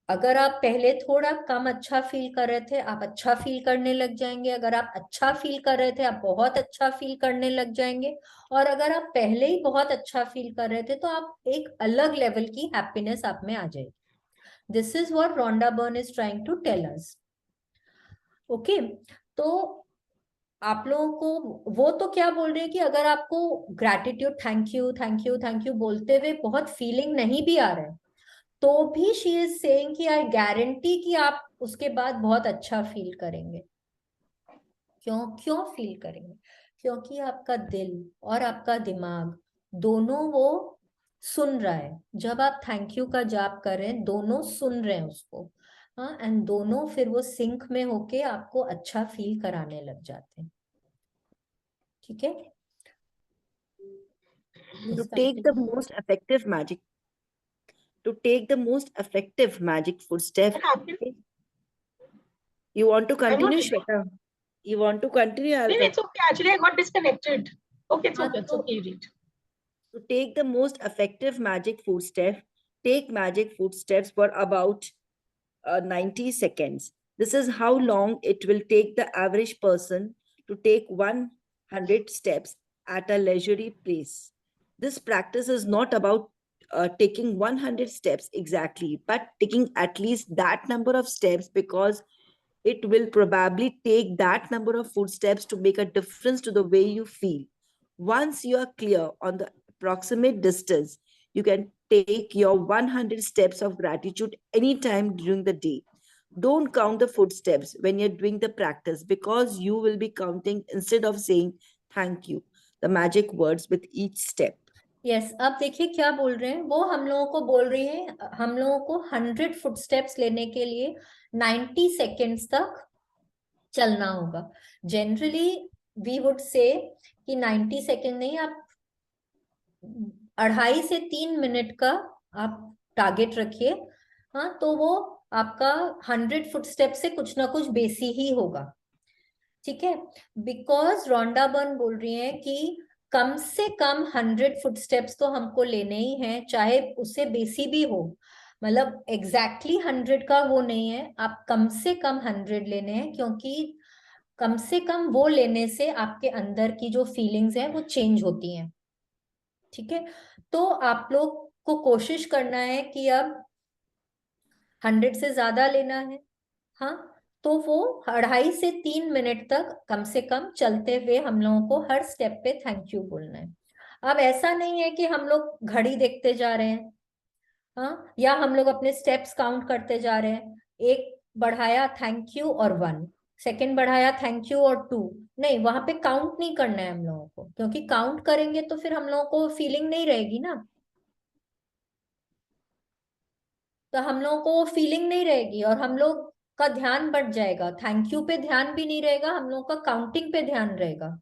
अगर आप पहले थोड़ा कम अच्छा फील कर रहे थे, आप अच्छा फील करने लग जाएंगे। अगर आप अच्छा फील कर रहे थे, आप बहुत अच्छा फील करने लग जाएंगे। और अगर आप पहले ही बहुत अच्छा फील कर रहे थे, तो आप एक अलग लेवल की हैप्पीनेस आप में आ जाएगी। This is what Rhonda Byrne is trying to tell us. Okay, तो आप लोगों को वो तो क्या बोल रहे हैं कि अगर आपको gratitude thank you thank you thank you बोलते हुए बहुत फीलिंग नहीं भी आ रहा है, तो भी शी इज सेइंग कि आई गारंटी कि आप उसके बाद बहुत अच्छा फील करेंगे। क्यों क्यों फील करेंगे? क्योंकि आपका दिल और आपका दिमाग दोनों वो सुन रहा है। जब आप थैंक यू का जाप कर रहे हैं, दोनों सुन रहे हैं उसको। हाँ, एंड दोनों फिर वो सिंक में होके आपको अच्छा फील कराने लग जाते हैं। ठीक है। To take the most effective magic food step. What happened? You want to I'm not continue, listening. Shweta? You want to continue? I'll No, it's okay. Actually, I got disconnected. Okay, it's हाँ, okay. It's तो okay. You read. To take the most effective magic food step, take magic food steps for about 90 seconds. This is how long it will take the average person to take 100 steps at a leisurely pace. This practice is not about taking 100 steps exactly, but taking at least that number of steps, because it will probably take that number of footsteps to make a difference to the way you feel. Once you are clear on the approximate distance, you can take your 100 steps of gratitude anytime during the day. Don't count the footsteps when you're doing the practice, because you will be counting instead of saying thank you, the magic words with each step. Yes अब देखिए क्या बोल रहे हैं वो, हम लोगों को बोल रही है हम लोगों को 100 फुटस्टेप्स लेने के लिए 90 सेकेंड्स तक चलना होगा. जनरली वी वुड से कि 90 सेकेंड नहीं, आप 2.5 से 3 मिनट का आप टारगेट रखिए. हाँ, तो वो आपका 100 फुटस्टेप से कुछ ना कुछ बेसी ही होगा. ठीक है, बिकॉज रोंडा बर्न बोल रही है कि कम से कम 100 फुटस्टेप्स तो हमको लेने ही हैं, चाहे उससे बेसी भी हो. मतलब एग्जैक्टली 100 का वो नहीं है, आप कम से कम 100 लेने हैं, क्योंकि कम से कम वो लेने से आपके अंदर की जो फीलिंग्स हैं वो चेंज होती हैं. ठीक है, तो आप लोग को कोशिश करना है कि अब 100 से ज्यादा लेना है. हाँ, तो वो 2.5 से 3 मिनट तक कम से कम चलते हुए हम लोगों को हर स्टेप पे थैंक यू बोलना है. अब ऐसा नहीं है कि हम लोग घड़ी देखते जा रहे हैं, हाँ, या हम लोग अपने स्टेप्स काउंट करते जा रहे हैं. एक बढ़ाया थैंक यू और 1, सेकंड बढ़ाया थैंक यू और 2, नहीं, वहां पे काउंट नहीं करना है हम लोगों को, क्योंकि काउंट करेंगे तो फिर हम लोगों को फीलिंग नहीं रहेगी ना. तो हम लोगों को फीलिंग नहीं रहेगी और हम लोग का ध्यान बढ़ जाएगा. थैंक यू पे ध्यान भी नहीं रहेगा, हम लोग का काउंटिंग पे ध्यान रहेगा.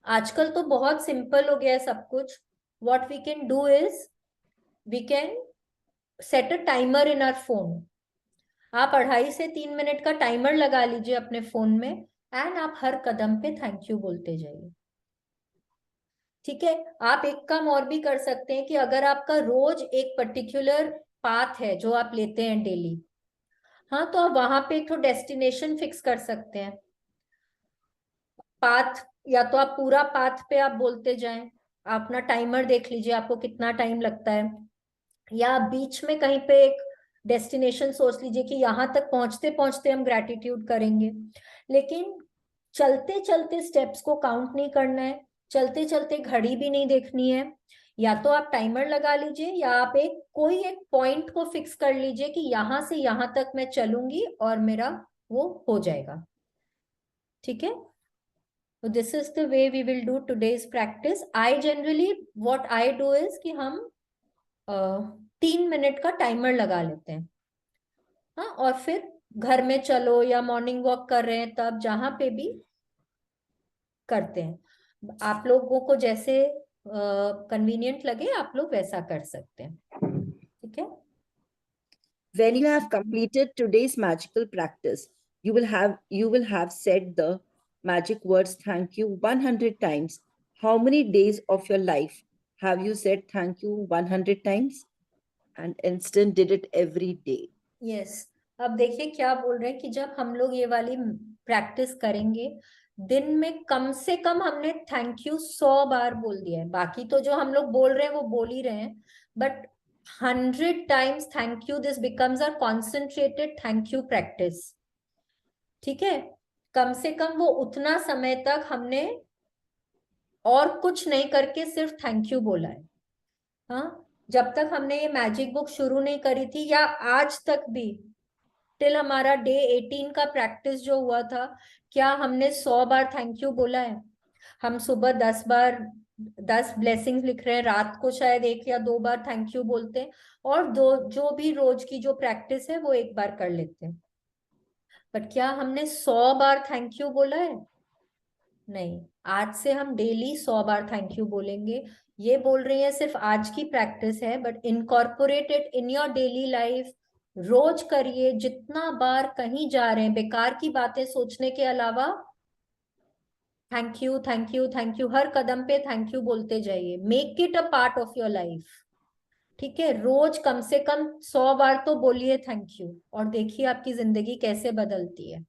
आजकल तो बहुत सिंपल हो गया है सब कुछ. What we can do is we can set a timer in our phone. आप 2.5 से 3 मिनट का टाइमर लगा लीजिए अपने फोन में, एंड आप हर कदम पे थैंक यू बोलते जाइए. ठीक है, आप एक काम और भी कर सकते हैं कि अगर आपका रोज एक पर्टिकुलर पाथ है जो आप लेते हैं डेली, हाँ, तो आप वहां पे एक तो डेस्टिनेशन फिक्स कर सकते हैं. पाथ, या तो आप पूरा पाथ पे आप बोलते जाएं, आप अपना टाइमर देख लीजिए आपको कितना टाइम लगता है, या आप बीच में कहीं पे एक डेस्टिनेशन सोच लीजिए कि यहाँ तक पहुंचते पहुंचते हम ग्रेटिट्यूड करेंगे. लेकिन चलते चलते स्टेप्स को काउंट नहीं करना है, चलते चलते घड़ी भी नहीं देखनी है. या तो आप टाइमर लगा लीजिए, या आप कोई एक पॉइंट को फिक्स कर लीजिए कि यहाँ से यहाँ तक मैं चलूंगी और मेरा वो हो जाएगा. ठीक है, तो this is the way we will do today's practice. I generally what I do is कि हम 3 मिनट का टाइमर लगा लेते हैं. हाँ, और फिर घर में चलो या मॉर्निंग वॉक कर रहे हैं तब जहां पे भी करते हैं. आप लोगों को जैसे कन्वीनियंट लगे आप लोग वैसा कर सकते हैं. ठीक है, When you have completed today's magical practice, you will have said the magic words thank you 100 times. How many days of your life have you said thank you 100 times? And Instant did it every day. Yes. अब देखिए क्या बोल रहे हैं कि जब हम लोग ये वाली प्रैक्टिस करेंगे, दिन में कम से कम हमने थैंक यू 100 बार बोल दिया है. बाकी तो जो हम लोग बोल रहे हैं वो बोल ही रहे हैं, but 100 times thank you, this becomes our concentrated thank you practice. ठीक है, कम से कम वो उतना समय तक हमने और कुछ नहीं करके सिर्फ थैंक यू बोला है. हाँ, जब तक हमने ये मैजिक बुक शुरू नहीं करी थी, या आज तक भी टिल हमारा डे 18 का प्रैक्टिस जो हुआ था, क्या हमने 100 बार थैंक यू बोला है? हम सुबह 10 बार 10 ब्लेसिंग्स लिख रहे हैं, रात को शायद 1 या 2 बार थैंक यू बोलते हैं, और जो भी रोज की जो प्रैक्टिस है वो 1 बार कर लेते हैं. बट क्या हमने 100 बार थैंक यू बोला है? नहीं. आज से हम डेली 100 बार थैंक यू बोलेंगे, ये बोल रही है सिर्फ आज की प्रैक्टिस है, but incorporate it in your daily life. रोज करिए, जितना बार कहीं जा रहे हैं बेकार की बातें सोचने के अलावा thank you thank you thank you, हर कदम पे थैंक यू बोलते जाइए। Make it a part of your life. ठीक है, रोज कम से कम 100 बार तो बोलिए थैंक यू, और देखिए आपकी जिंदगी कैसे बदलती है।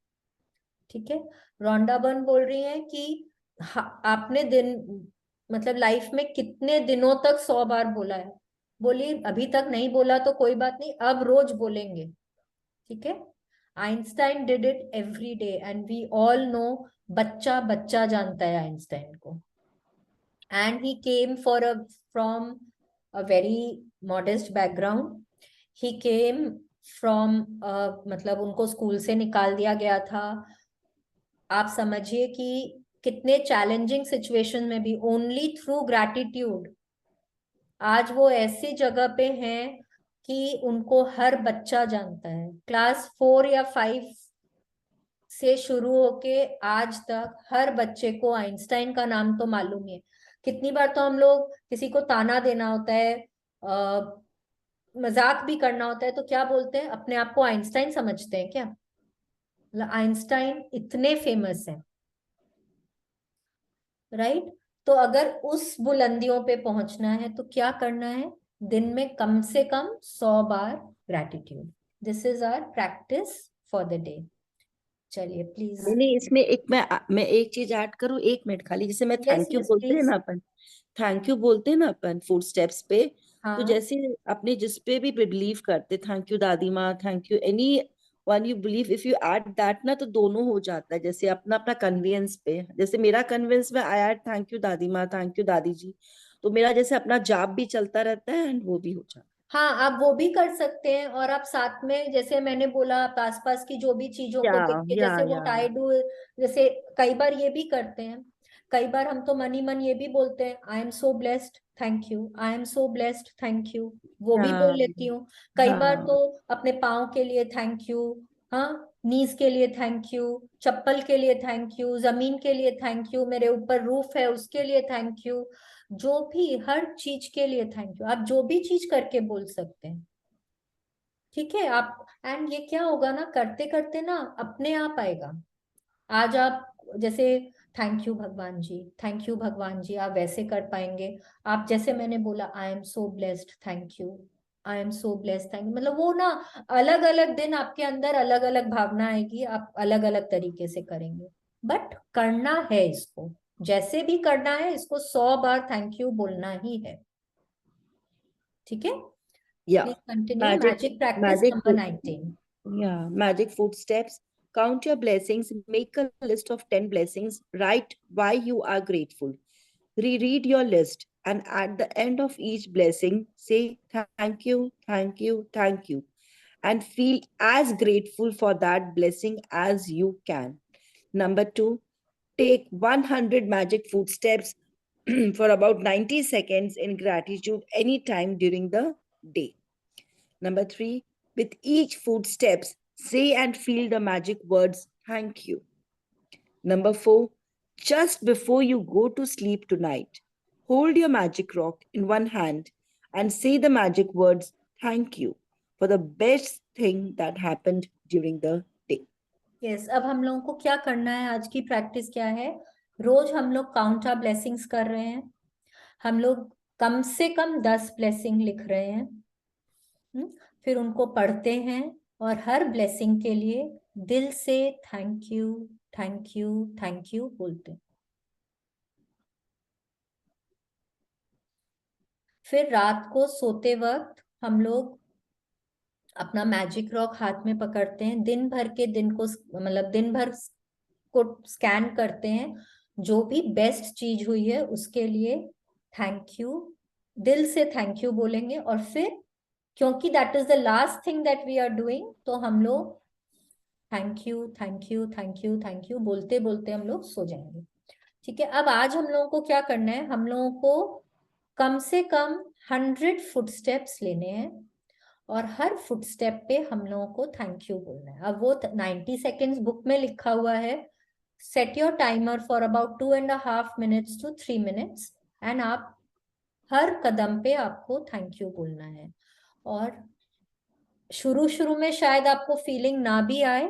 ठीक है, रोंडा बर्न बोल रही है कि आपने दिन मतलब लाइफ में कितने दिनों तक 100 बार बोला है। बोलिए अभी तक नहीं बोला तो कोई बात नहीं, अब रोज बोलेंगे। ठीक है, Einstein did it every day and we all know, बच्चा बच्चा जानता है आइंस्टाइन को। And he came from a very modest background. He came from मतलब उनको स्कूल से निकाल दिया गया था। आप समझिए कि कितने चैलेंजिंग सिचुएशन में भी ओनली थ्रू ग्रैटिट्यूड आज वो ऐसी जगह पे हैं कि उनको हर बच्चा जानता है। क्लास 4 या 5 से शुरू होके आज तक हर बच्चे को आइंस्टाइन का नाम तो मालूम ही है। कितनी बार तो हम लोग किसी को ताना देना होता है, मजाक भी करना होता है, तो क्या बोलते हैं, अपने आप को आइंस्टाइन समझते हैं क्या? मतलब आइंस्टाइन इतने फेमस हैं, राइट? तो अगर उस बुलंदियों पे पहुंचना है तो क्या करना है? दिन में कम से कम 100 बार gratitude. This is our practice for the day. चलिए प्लीज। नहीं, इसमें एक मैं एक चीज ऐड करूँ, 1 मिनट खाली। जैसे मैं यस थैंक यू यस बोलते हैं प्लीज। ना अपन, थैंक यू बोलते हैं ना अपन फूड स्टेप्स पे, तो हाँ जैसे अपने जिस पे भी बिलीव करते, थैंक यू दादी माँ, thank you any one you believe, if you add that ना तो दोनों हो जाता है। जैसे अपना अपना कन्वीनियंस पे, जैसे मेरा कन्वीनियंस में आई ऐड थैंक यू दादी माँ, थैंक यू दादी जी, तो मेरा जैसे अपना जाप भी चलता रहता है एंड वो भी हो जाता है। हाँ, आप वो भी कर सकते हैं, और आप साथ में जैसे मैंने बोला आप आसपास की जो भी चीजों या को देख के, जैसे वो या टाइडू, जैसे कई बार ये भी करते हैं। कई बार हम तो मन ही मन ये भी बोलते हैं, आई am so blessed thank you, I am so blessed thank you, वो भी बोल हाँ लेती हूँ। कई बार हाँ तो अपने पाँव के लिए थैंक यू, हाँ, नीज के लिए थैंक यू, चप्पल के लिए थैंक यू, जमीन के लिए थैंक यू, मेरे ऊपर रूफ है उसके लिए थैंक यू, जो भी हर चीज के लिए थैंक यू। आप जो भी चीज करके बोल सकते हैं। ठीक है, आप एंड ये क्या होगा ना, करते करते ना अपने आप आएगा। आज आप जैसे थैंक यू भगवान जी, थैंक यू भगवान जी, आप वैसे कर पाएंगे। आप जैसे मैंने बोला आई am so blessed thank you, I am so blessed thank you, मतलब वो ना अलग अलग दिन आपके अंदर अलग अलग भावना आएगी, आप अलग अलग तरीके से करेंगे। बट करना है इसको, जैसे भी करना है इसको 100 बार थैंक यू बोलना ही है। ठीक है, या please continue. Magic magic practice magic number 19। Yeah, magic footsteps. Count your blessings. Make a list of 10 blessings. Write why you are grateful. Reread your list. And at the end of each blessing, say thank you, thank you, thank you. And feel as grateful for that blessing as you can. Number 2, take 100 magic footsteps for about 90 seconds in gratitude anytime during the day. Number 3, with each footsteps, say and feel the magic words, thank you. Number 4, just before you go to sleep tonight, hold your magic rock in one hand and say the magic words, thank you, for the best thing that happened during the day. Yes, अब हम लोगों को क्या करना है, आज की practice क्या है? रोज हम लोग काउंट आवर ब्लेसिंग्स कर रहे हैं। हम लोग कम से कम 10 ब्लेसिंग लिख रहे हैं। फिर उनको पढ़ते हैं और हर ब्लेसिंग के लिए दिल से thank you thank you thank you बोलते हैं। फिर रात को सोते वक्त हम लोग अपना मैजिक रॉक हाथ में पकड़ते हैं, दिन भर के दिन को मतलब दिन भर को स्कैन करते हैं, जो भी बेस्ट चीज हुई है उसके लिए थैंक यू, दिल से थैंक यू बोलेंगे। और फिर क्योंकि that is the last thing that we are doing, तो हम लोग thank you thank you thank you thank you बोलते बोलते हम लोग सो जाएंगे। ठीक है, अब आज हम लोगों को क्या करना है, हम लोगों को कम से कम 100 फुटस्टेप्स लेने हैं, और हर फुटस्टेप पे हम लोगों को थैंक यू बोलना है। अब वो 90 सेकेंड्स बुक में लिखा हुआ है। Set your timer for about 2.5 minutes to 3 minutes, and आप हर कदम पे आपको थैंक यू बोलना है। और शुरू में शायद आपको फीलिंग ना भी आए,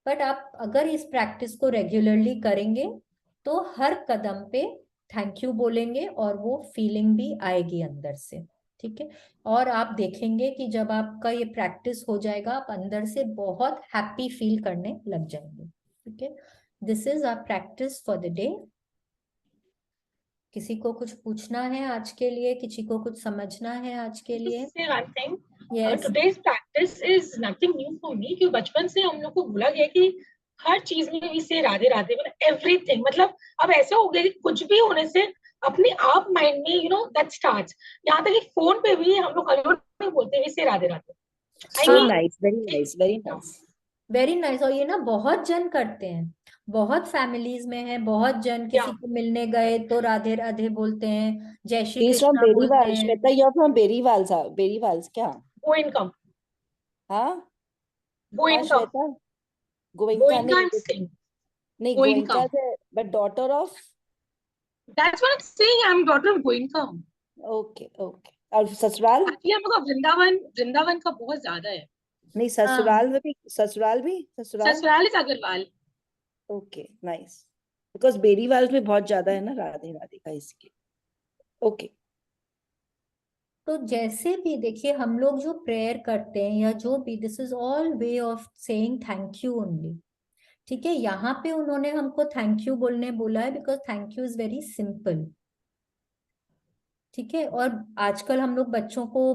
बट आप अगर इस प्रैक्टिस को रेगुलरली करेंगे तो हर कदम पे थैंक यू बोलेंगे और वो फीलिंग भी आएगी अंदर से। ठीक है, और आप देखेंगे कि जब आपका ये प्रैक्टिस हो जाएगा आप अंदर से बहुत हैप्पी फील करने लग जाएंगे। ठीक है, this is our practice for the day. किसी को कुछ पूछना है आज के लिए, किसी को कुछ समझना है आज के लिए? Say one thing. Yes, Today's practice is nothing new for me, क्योंकि बचपन से हम लोग को बोला गया कि हर चीज में भी से राधे राधे, मतलब एवरीथिंग, मतलब अब ऐसा हो गया कि कुछ भी होने से अपने आप माइंड में दैट स्टार्ट्स। यहाँ तक कि फोन पे भी हम लोग हेलो में बोलते हैं से Radhe Radhe. So nice, very nice, very nice. Very nice. और ये ना बहुत जन करते हैं, बहुत फैमिलीज में है, बहुत जन किसी को मिलने गए तो राधे राधे बोलते हैं, जय श्री He's from कृष्णा बोलते Berival. हैं। Shweta, you're from Berival, Berivals क्या? गोइनकम, हाँ? हाँ गोइनकम, श्वेता, गोविंका गोइनका नहीं, एंड सिंह, नहीं गोइनकम। गोविंका से, but daughter of, That's what I'm saying. I'm daughter of गोइनकम। okay, okay. और ससुराल? एक्चुअली हम लोग का वृंदावन का बहुत ज्यादा है। नहीं ससुराल में भी, ससुराल ससुराल is Agarwal. Okay nice, because बेरीवाल में बहुत ज्यादा है ना राधे राधे का, इसलिए। ओके, तो जैसे भी देखिए हम लोग जो प्रेयर करते हैं या जो भी, this is all way of saying thank you only. ठीक है, यहाँ पे उन्होंने हमको थैंक यू बोलने बोला है because thank you is very simple. ठीक है, और आजकल हम लोग बच्चों को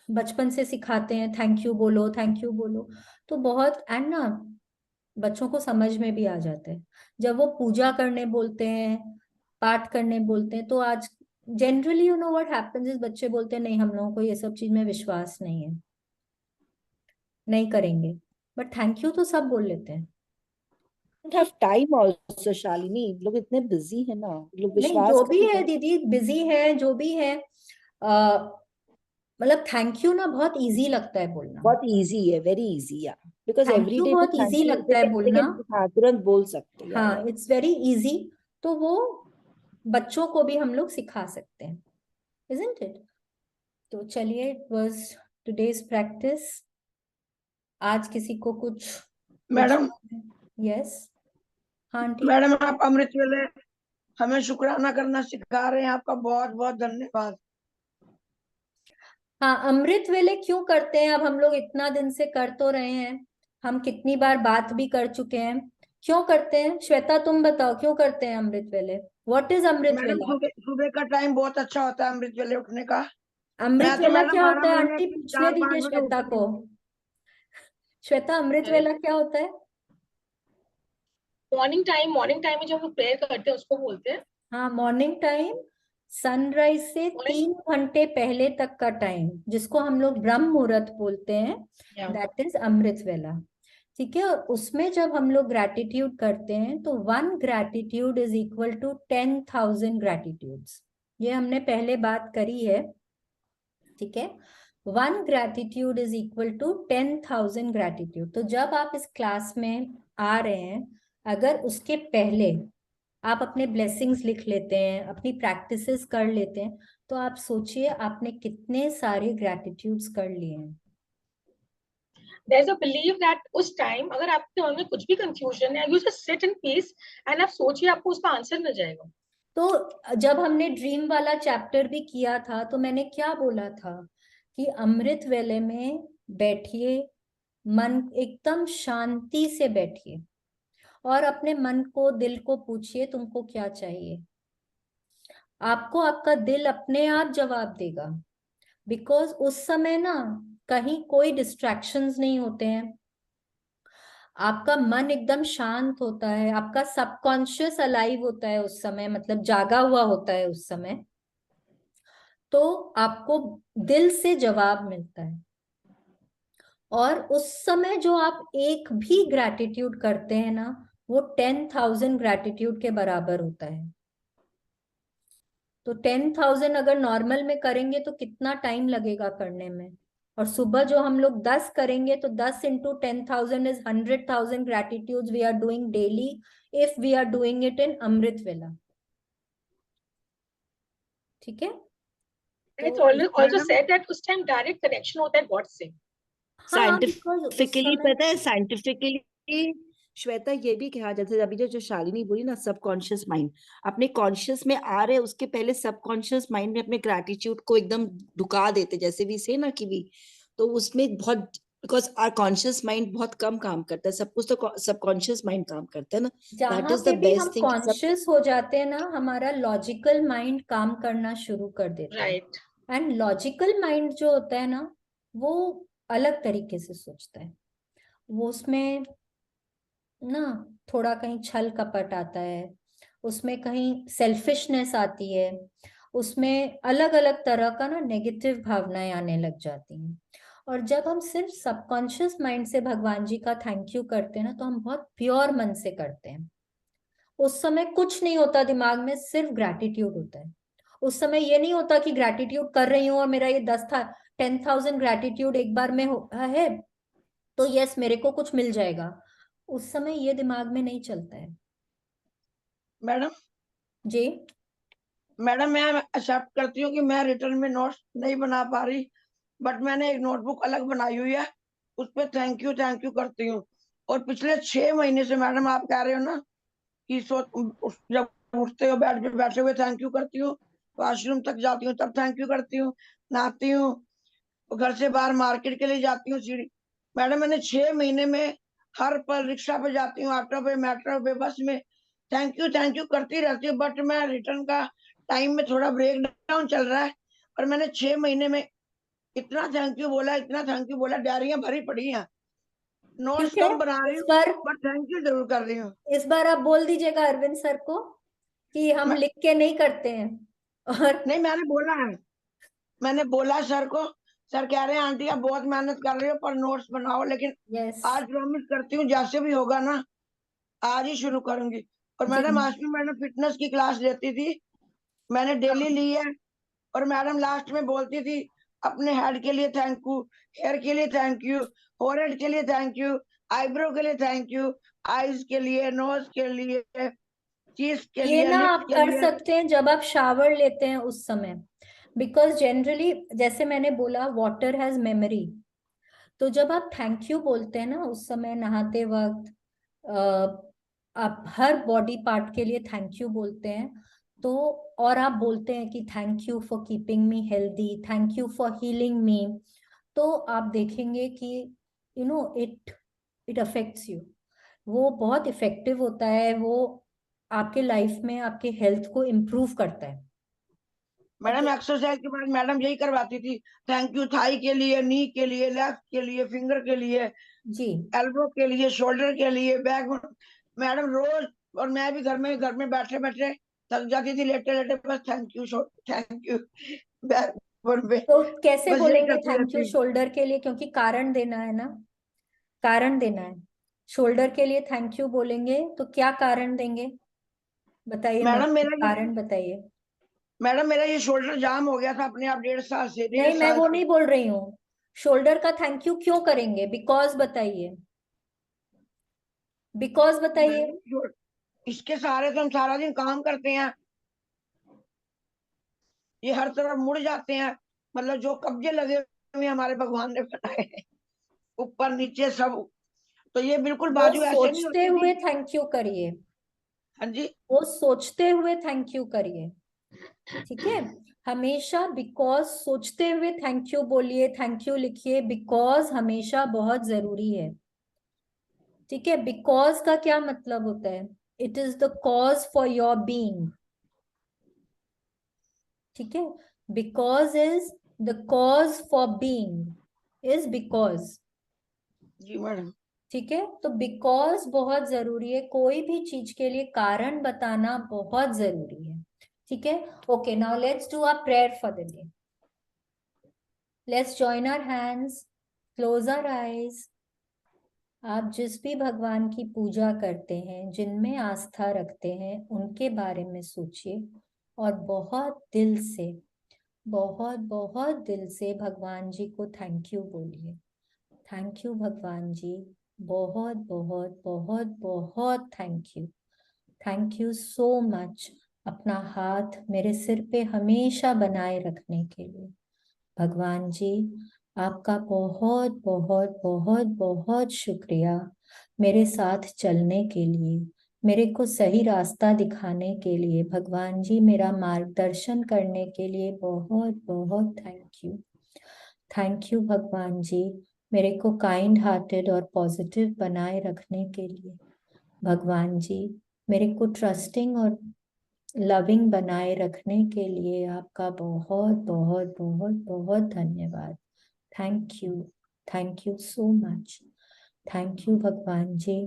बचपन से सिखाते हैं थैंक यू बोलो, थैंक यू बोलो, तो बहुत एंड ना बच्चों को समझ में भी आ जाता है। जब वो पूजा करने बोलते हैं, पाठ करने बोलते हैं, तो आज generally you know what happens is बच्चे बोलते हैं नहीं हम लोगों को ये सब चीज में विश्वास नहीं है, नहीं करेंगे। बट थैंक यू तो सब बोल लेते हैं। Don't have time also Shalini, लोग इतने बिजी है ना, लोग नहीं विश्वास जो भी है करेंगे। दीदी, बिजी है जो भी है, मतलब थैंक यू ना बहुत इजी लगता है बोलना। बहुत इजी है, वेरी इजी है, because thank every you day भी बहुत थैंक इजी यू लगता है बोलना। हाँ तुरंत बोल सकते हैं। हाँ, इट्स वेरी इजी। तो वो बच्चों को भी हम लोग सिखा सकते हैं, isn't it? तो चलिए, इट वाज टुडेज प्रैक्टिस। आज किसी को कुछ मैडम, यस, हाँ आंटी। मैडम आप अमृत वेले हमें शुक्राना करना सिखा रहे हैं, आपका बहुत बहुत धन्यवाद। हाँ, अमृत वेले क्यों करते हैं? अब हम लोग इतना दिन से कर तो रहे हैं, हम कितनी बार बात भी कर चुके हैं। क्यों करते हैं श्वेता, तुम बताओ क्यों करते हैं अमृत वेले? व्हाट इज अमृत मैडम वेला? सुबह का टाइम बहुत अच्छा होता है अमृत वेले उठने का। अमृत मैं तो वेला मैडम क्या 12 होता है महीने आंटी? पूछने 4-5 दीजिए बजे श्वेता उठती को। हूँ। श्वेता, अमृत वेला क्या होता है? मॉर्निंग टाइम में जो हम लोग प्रेयर करते हैं उसको बोलते हैं। हाँ, मॉर्निंग टाइम, सनराइज से 3 घंटे पहले तक का टाइम, जिसको हम लोग ब्रह्म मुहूर्त बोलते हैं, दैट इज अमृत वेला। ठीक है, और उसमें जब हम लोग ग्रैटिट्यूड करते हैं तो 1 gratitude is equal to 10,000 gratitudes. ये हमने पहले बात करी है। ठीक है, 1 gratitude is equal to 10,000 gratitude. तो जब आप इस क्लास में आ रहे हैं, अगर उसके पहले आप अपने ब्लेसिंग्स लिख लेते हैं, अपनी प्रैक्टिसेस कर लेते हैं, तो आप सोचिए आपने कितने सारे ग्रैटिट्यूड्स कर लिए हैं। There's a belief that उस टाइम अगर आपके मन में कुछ भी कंफ्यूजन है, you just sit in peace and आप सोचिए आपको उसका आंसर मिल जाएगा। तो जब हमने ड्रीम वाला चैप्टर भी किया था तो मैंने क्या बोला था कि अमृत वेले में बैठिए, मन एकदम शांति से बैठिए और अपने मन को, दिल को पूछिए तुमको क्या चाहिए। आपको आपका दिल अपने आप जवाब देगा, बिकॉज उस समय ना कहीं कोई डिस्ट्रैक्शंस नहीं होते हैं, आपका मन एकदम शांत होता है, आपका सबकॉन्शियस अलाइव होता है उस समय, मतलब जागा हुआ होता है उस समय। तो आपको दिल से जवाब मिलता है और उस समय जो आप एक भी ग्रैटिट्यूड करते हैं ना, वो 10,000 ग्रैटिट्यूड के बराबर होता है। तो 10,000 अगर नॉर्मल में करेंगे तो कितना टाइम लगेगा करने में, और सुबह जो हम लोग 10 करेंगे तो 10 into 10,000 is 100,000 gratitudes we are doing daily if we are doing it in amrit vela. ठीक है, And it's तो also मैडम said that उस time direct connection होता है God से. हाँ, because उस साइंटिफिकली समय पता है, साइंटिफिकली श्वेता ये भी कहा जाता है, अभी जो शालिनी बोली ना, सबकॉन्शियस माइंड अपने कॉन्शियस में आ रहे, उसके पहले सबकॉन्शियस माइंड में अपने ग्रैटिट्यूड को एकदम ढुका देते, जैसे भी से ना कि भी, तो उसमें बहुत, बिकॉज आवर कॉन्शियस माइंड बहुत कम काम करता है, सब कुछ तो सबकॉन्शियस माइंड काम करता है ना. दैट जहां इज पे द भी हम बेस्ट थिंग. कॉन्शियस हो जाते हैं ना, हमारा लॉजिकल माइंड काम करना शुरू कर देता है. Right. एंड लॉजिकल माइंड जो होता है ना, वो अलग तरीके से सोचता है. वो उसमें ना थोड़ा कहीं छल कपट आता है, उसमें कहीं सेल्फिशनेस आती है, उसमें अलग अलग तरह का ना नेगेटिव भावनाएं आने लग जाती हैं. और जब हम सिर्फ सबकॉन्शियस माइंड से भगवान जी का थैंक यू करते हैं ना, तो हम बहुत प्योर मन से करते हैं. उस समय कुछ नहीं होता दिमाग में, सिर्फ ग्रैटिट्यूड होता है. उस समय ये नहीं होता कि ग्रैटिट्यूड कर रही हूँ और मेरा ये 10,000 ग्रैटिट्यूड एक बार में है तो यस मेरे को कुछ मिल जाएगा. उस समय ये दिमाग में नहीं चलता है. मैडम जी. मैडम मैं एक्सेप्ट करती हूँ कि मैं रिटर्न में नोट्स नहीं बना पा रही, बट मैंने एक नोटबुक अलग बनाई हुई है, उस पर थैंक यू करती हूँ. और पिछले 6 महीने से मैडम आप कह रहे हो ना कि जब उठते हो बेड पे बैठे हुए थैंक यू करती हूँ, वॉशरूम तक जाती हूँ तब थैंक यू करती हूँ, नहाती हूँ, घर से बाहर मार्केट के लिए जाती हूँ सीढ़ी. मैडम मैंने 6 महीने में हर पल रिक्शा पे जाती हूँ, ऑटो पे, मेट्रो पे, बस में थैंक यू करती रहती हूँ. बट मैं रिटर्न का टाइम में थोड़ा ब्रेक डाउन चल रहा है, और मैंने 6 महीने में इतना थैंक यू बोला, इतना थैंक यू बोला, डायरियां भरी पड़ी हैं, नोट्स ठीक है, कम बना रही इस हूँ, बार बट थैंक यू जरूर कर रही हूँ. इस बार आप बोल दीजिएगा अरविंद सर को कि हम मैं- लिख के नहीं करते हैं. और नहीं मैंने बोला है, मैंने बोला सर को. सर कह रहे हैं आंटी आप बहुत मेहनत कर रही हो पर नोट्स बनाओ, लेकिन यस आज प्रॉमिस करती हूँ जैसे भी होगा ना आज ही शुरू करूंगी. और जी. मैडम आज भी मैंने फिटनेस की क्लास लेती थी, मैंने डेली ली है. और मैडम लास्ट में बोलती थी अपने हेड के लिए थैंक यू, हेयर के लिए थैंक यू, फोरहेड के लिए थैंक यू, आईब्रो के लिए थैंक यू, आईज के लिए, नोज के लिए, चीज के ये लिए, ना लिप्स आप के कर लिए. सकते हैं जब आप शावर लेते हैं उस समय, बिकॉज जनरली जैसे मैंने बोला वाटर हैज मेमोरी. तो जब आप थैंक यू बोलते हैं ना उस समय नहाते वक्त, आप हर बॉडी पार्ट के लिए थैंक यू बोलते हैं. तो और आप बोलते हैं कि thank you for keeping me healthy, thank you for healing me. तो आप देखेंगे कि you know it it affects you. वो बहुत इफेक्टिव होता है. वो आपके लाइफ में आपके हेल्थ को इम्प्रूव करता है. ठीक मैडम है एक्सरसाइज के बाद मैडम यही करवाती थी, थैंक यू थाई के लिए, नी के लिए, लेफ्ट के लिए, फिंगर के लिए, जी. एल्बो के लिए, शोल्डर के लिए, बैक. मैडम रोज. और मैं भी घर में बैठे बैठे थक जाती थी, लेटे लेटे बस थैंक यू बैक पे, तो कैसे बस यही बोलेंगे करती थैंक यू रहती. शोल्डर के लिए, क्योंकि कारण देना है ना, कारण देना है. शोल्डर के लिए थैंक यू बोलेंगे तो क्या कारण देंगे, बताइए. मेरे मैडम को मेरा ये कारण बताइए. मैडम मेरा ये शोल्डर जाम हो गया था अपने आप 1.5 साल से, नहीं, मैं 1.5 साल वो से. नहीं बोल रही हूँ. शोल्डर का थैंक यू क्यों करेंगे, बिकॉज बताइए, बिकॉज बताइए. इसके सहारे तो हम सारा दिन काम करते हैं, ये हर तरफ मुड़ जाते हैं, मतलब जो कब्जे लगे हुए हमारे भगवान ने बनाए हैं, ऊपर नीचे सब. तो ये बिल्कुल वो बाजू ऐसे नहीं सोचते होती हुए थी. थैंक यू करिए. हाँ जी. वो सोचते हुए थैंक यू करिए. ठीक है. हमेशा बिकॉज सोचते हुए थैंक यू बोलिए, थैंक यू लिखिए. बिकॉज हमेशा बहुत जरूरी है. ठीक है. बिकॉज का क्या मतलब होता है, it is the cause for your being. ठीक है. Because is the cause for being, is because. जी मैडम. ठीक है. तो बिकॉज बहुत जरूरी है, कोई भी चीज के लिए कारण बताना बहुत जरूरी है. ठीक है. Okay, now let's do a prayer for the day. Let's join our hands, close our eyes. आप जिस भी भगवान की पूजा करते हैं, जिनमें आस्था रखते हैं, उनके बारे में सोचिए और बहुत दिल से, बहुत बहुत दिल से भगवान जी को थैंक यू बोलिए. थैंक यू भगवान जी, बहुत बहुत बहुत बहुत thank you. Thank you so much. अपना हाथ मेरे सिर पे हमेशा बनाए रखने के लिए। भगवान जी, आपका बहुत बहुत बहुत बहुत शुक्रिया मेरे साथ चलने के लिए, मेरे को सही रास्ता दिखाने के लिए। भगवान जी, मेरा मार्गदर्शन करने के लिए बहुत बहुत थैंक यू। थैंक यू भगवान जी, मेरे को काइंड हार्टेड और पॉजिटिव बनाए रखने के लिए। भगवान जी, मेरे को ट्रस्टिंग और लविंग बनाए रखने के लिए आपका बहुत बहुत बहुत बहुत धन्यवाद। Thank you so much. Thank you भगवान जी,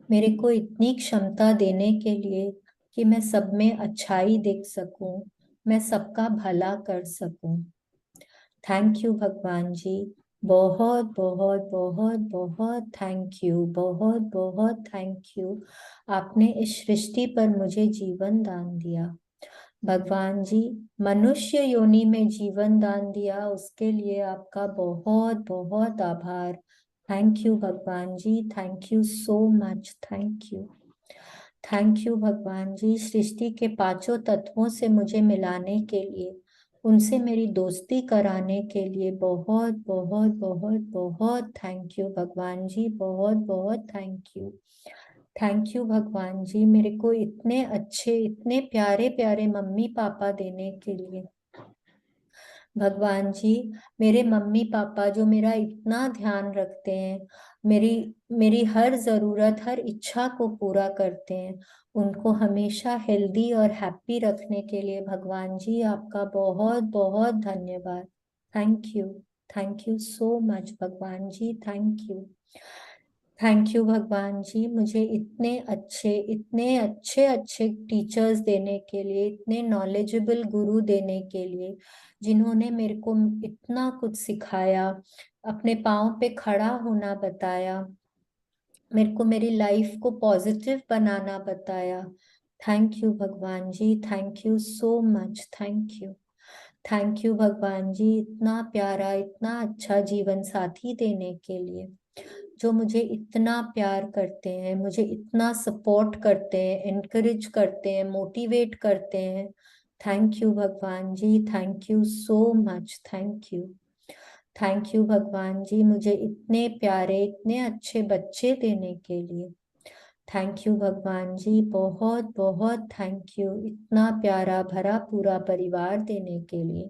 मेरे को इतनी क्षमता देने के लिए कि मैं सब में अच्छाई देख सकूं, मैं सबका भला कर सकूं। थैंक यू भगवान जी, बहुत बहुत बहुत बहुत थैंक यू, बहुत बहुत थैंक यू। आपने इस सृष्टि पर मुझे जीवन दान दिया। भगवान जी, मनुष्य योनि में जीवन दान दिया, उसके लिए आपका बहुत बहुत आभार। थैंक यू भगवान जी, thank you so much, thank you. Thank you भगवान जी, सृष्टि के पांचों तत्वों से मुझे मिलाने के लिए, उनसे मेरी दोस्ती कराने के लिए बहुत बहुत बहुत बहुत थैंक यू भगवान जी, बहुत बहुत थैंक यू। थैंक यू भगवान जी, मेरे को इतने अच्छे, इतने प्यारे प्यारे मम्मी पापा देने के लिए। भगवान जी, मेरे मम्मी पापा जो मेरा इतना ध्यान रखते हैं, मेरी मेरी हर जरूरत, हर इच्छा को पूरा करते हैं, उनको हमेशा हेल्दी और हैप्पी रखने के लिए भगवान जी आपका बहुत बहुत धन्यवाद। थैंक यू सो मच भगवान जी, थैंक यू भगवान जी, मुझे इतने अच्छे अच्छे टीचर्स देने के लिए, इतने नॉलेजेबल गुरु देने के लिए, जिन्होंने मेरे को इतना कुछ सिखाया, अपने पाँव पे खड़ा होना बताया, मेरे को मेरी लाइफ को पॉजिटिव बनाना बताया। थैंक यू भगवान जी, thank you so much, thank you भगवान जी, इतना प्यारा, इतना अच्छा जीवन साथी देने के लिए, जो मुझे इतना प्यार करते हैं, मुझे इतना सपोर्ट करते हैं, एनकरेज करते हैं, मोटिवेट करते हैं। थैंक यू भगवान जी, thank you so much, thank you भगवान जी, मुझे इतने प्यारे, इतने अच्छे बच्चे देने के लिए। थैंक यू भगवान जी, बहुत बहुत थैंक यू, इतना प्यारा भरा पूरा परिवार देने के लिए।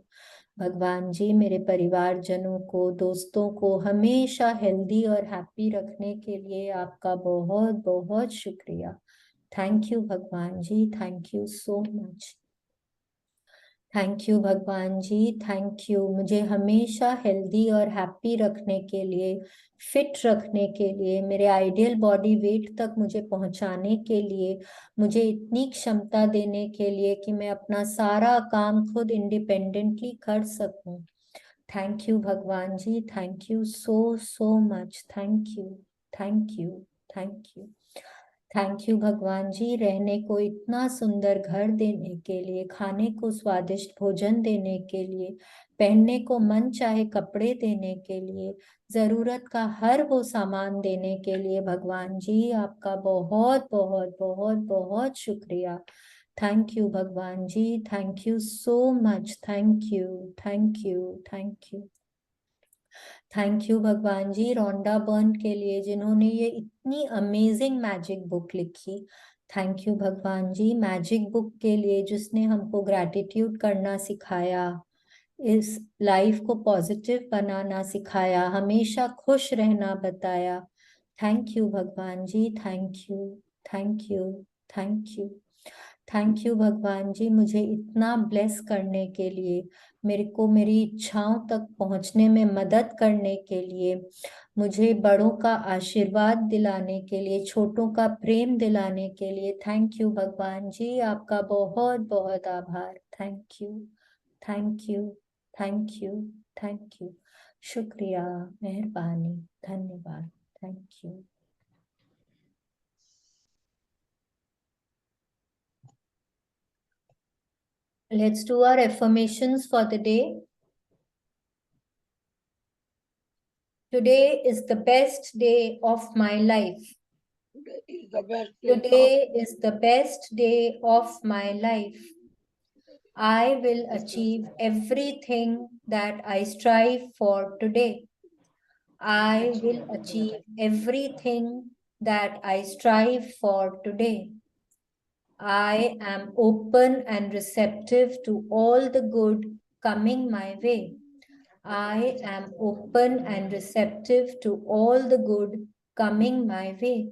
भगवान जी, मेरे परिवारजनों को, दोस्तों को हमेशा हेल्दी और हैप्पी रखने के लिए आपका बहुत बहुत शुक्रिया। थैंक यू भगवान जी, thank you so much. Thank you भगवान जी, थैंक यू, मुझे हमेशा हेल्दी और हैप्पी रखने के लिए, फिट रखने के लिए, मेरे आइडियल बॉडी वेट तक मुझे पहुंचाने के लिए, मुझे इतनी क्षमता देने के लिए कि मैं अपना सारा काम खुद इंडिपेंडेंटली कर सकूं। थैंक यू भगवान जी, thank you so much, thank you, thank you, thank you. Thank you भगवान जी, रहने को इतना सुंदर घर देने के लिए, खाने को स्वादिष्ट भोजन देने के लिए, पहनने को मन चाहे कपड़े देने के लिए, जरूरत का हर वो सामान देने के लिए भगवान जी आपका बहुत बहुत बहुत बहुत शुक्रिया। थैंक यू भगवान जी, thank you so much, thank you, thank you, thank you. Thank you भगवान जी, रोंडा बर्न के लिए, जिन्होंने ये इतनी अमेजिंग मैजिक बुक लिखी। थैंक यू भगवान जी, मैजिक बुक के लिए, जिसने हमको ग्रैटिट्यूड करना सिखाया, इस लाइफ को पॉजिटिव बनाना सिखाया, हमेशा खुश रहना बताया। थैंक यू भगवान जी, thank you, thank you, thank you. Thank you भगवान जी, मुझे इतना ब्लेस करने के लिए, मेरे को मेरी इच्छाओं तक पहुंचने में मदद करने के लिए, मुझे बड़ों का आशीर्वाद दिलाने के लिए, छोटों का प्रेम दिलाने के लिए। थैंक यू भगवान जी, आपका बहुत बहुत आभार। Thank you, thank you, thank you, thank you. शुक्रिया, मेहरबानी, धन्यवाद, thank you. Let's do our affirmations for the day. Today is the best day of my life. is the best day Today is the best day of my life. I will achieve everything that I strive for today. I will achieve everything that I strive for today. I am open and receptive to all the good coming my way. I am open and receptive to all the good coming my way.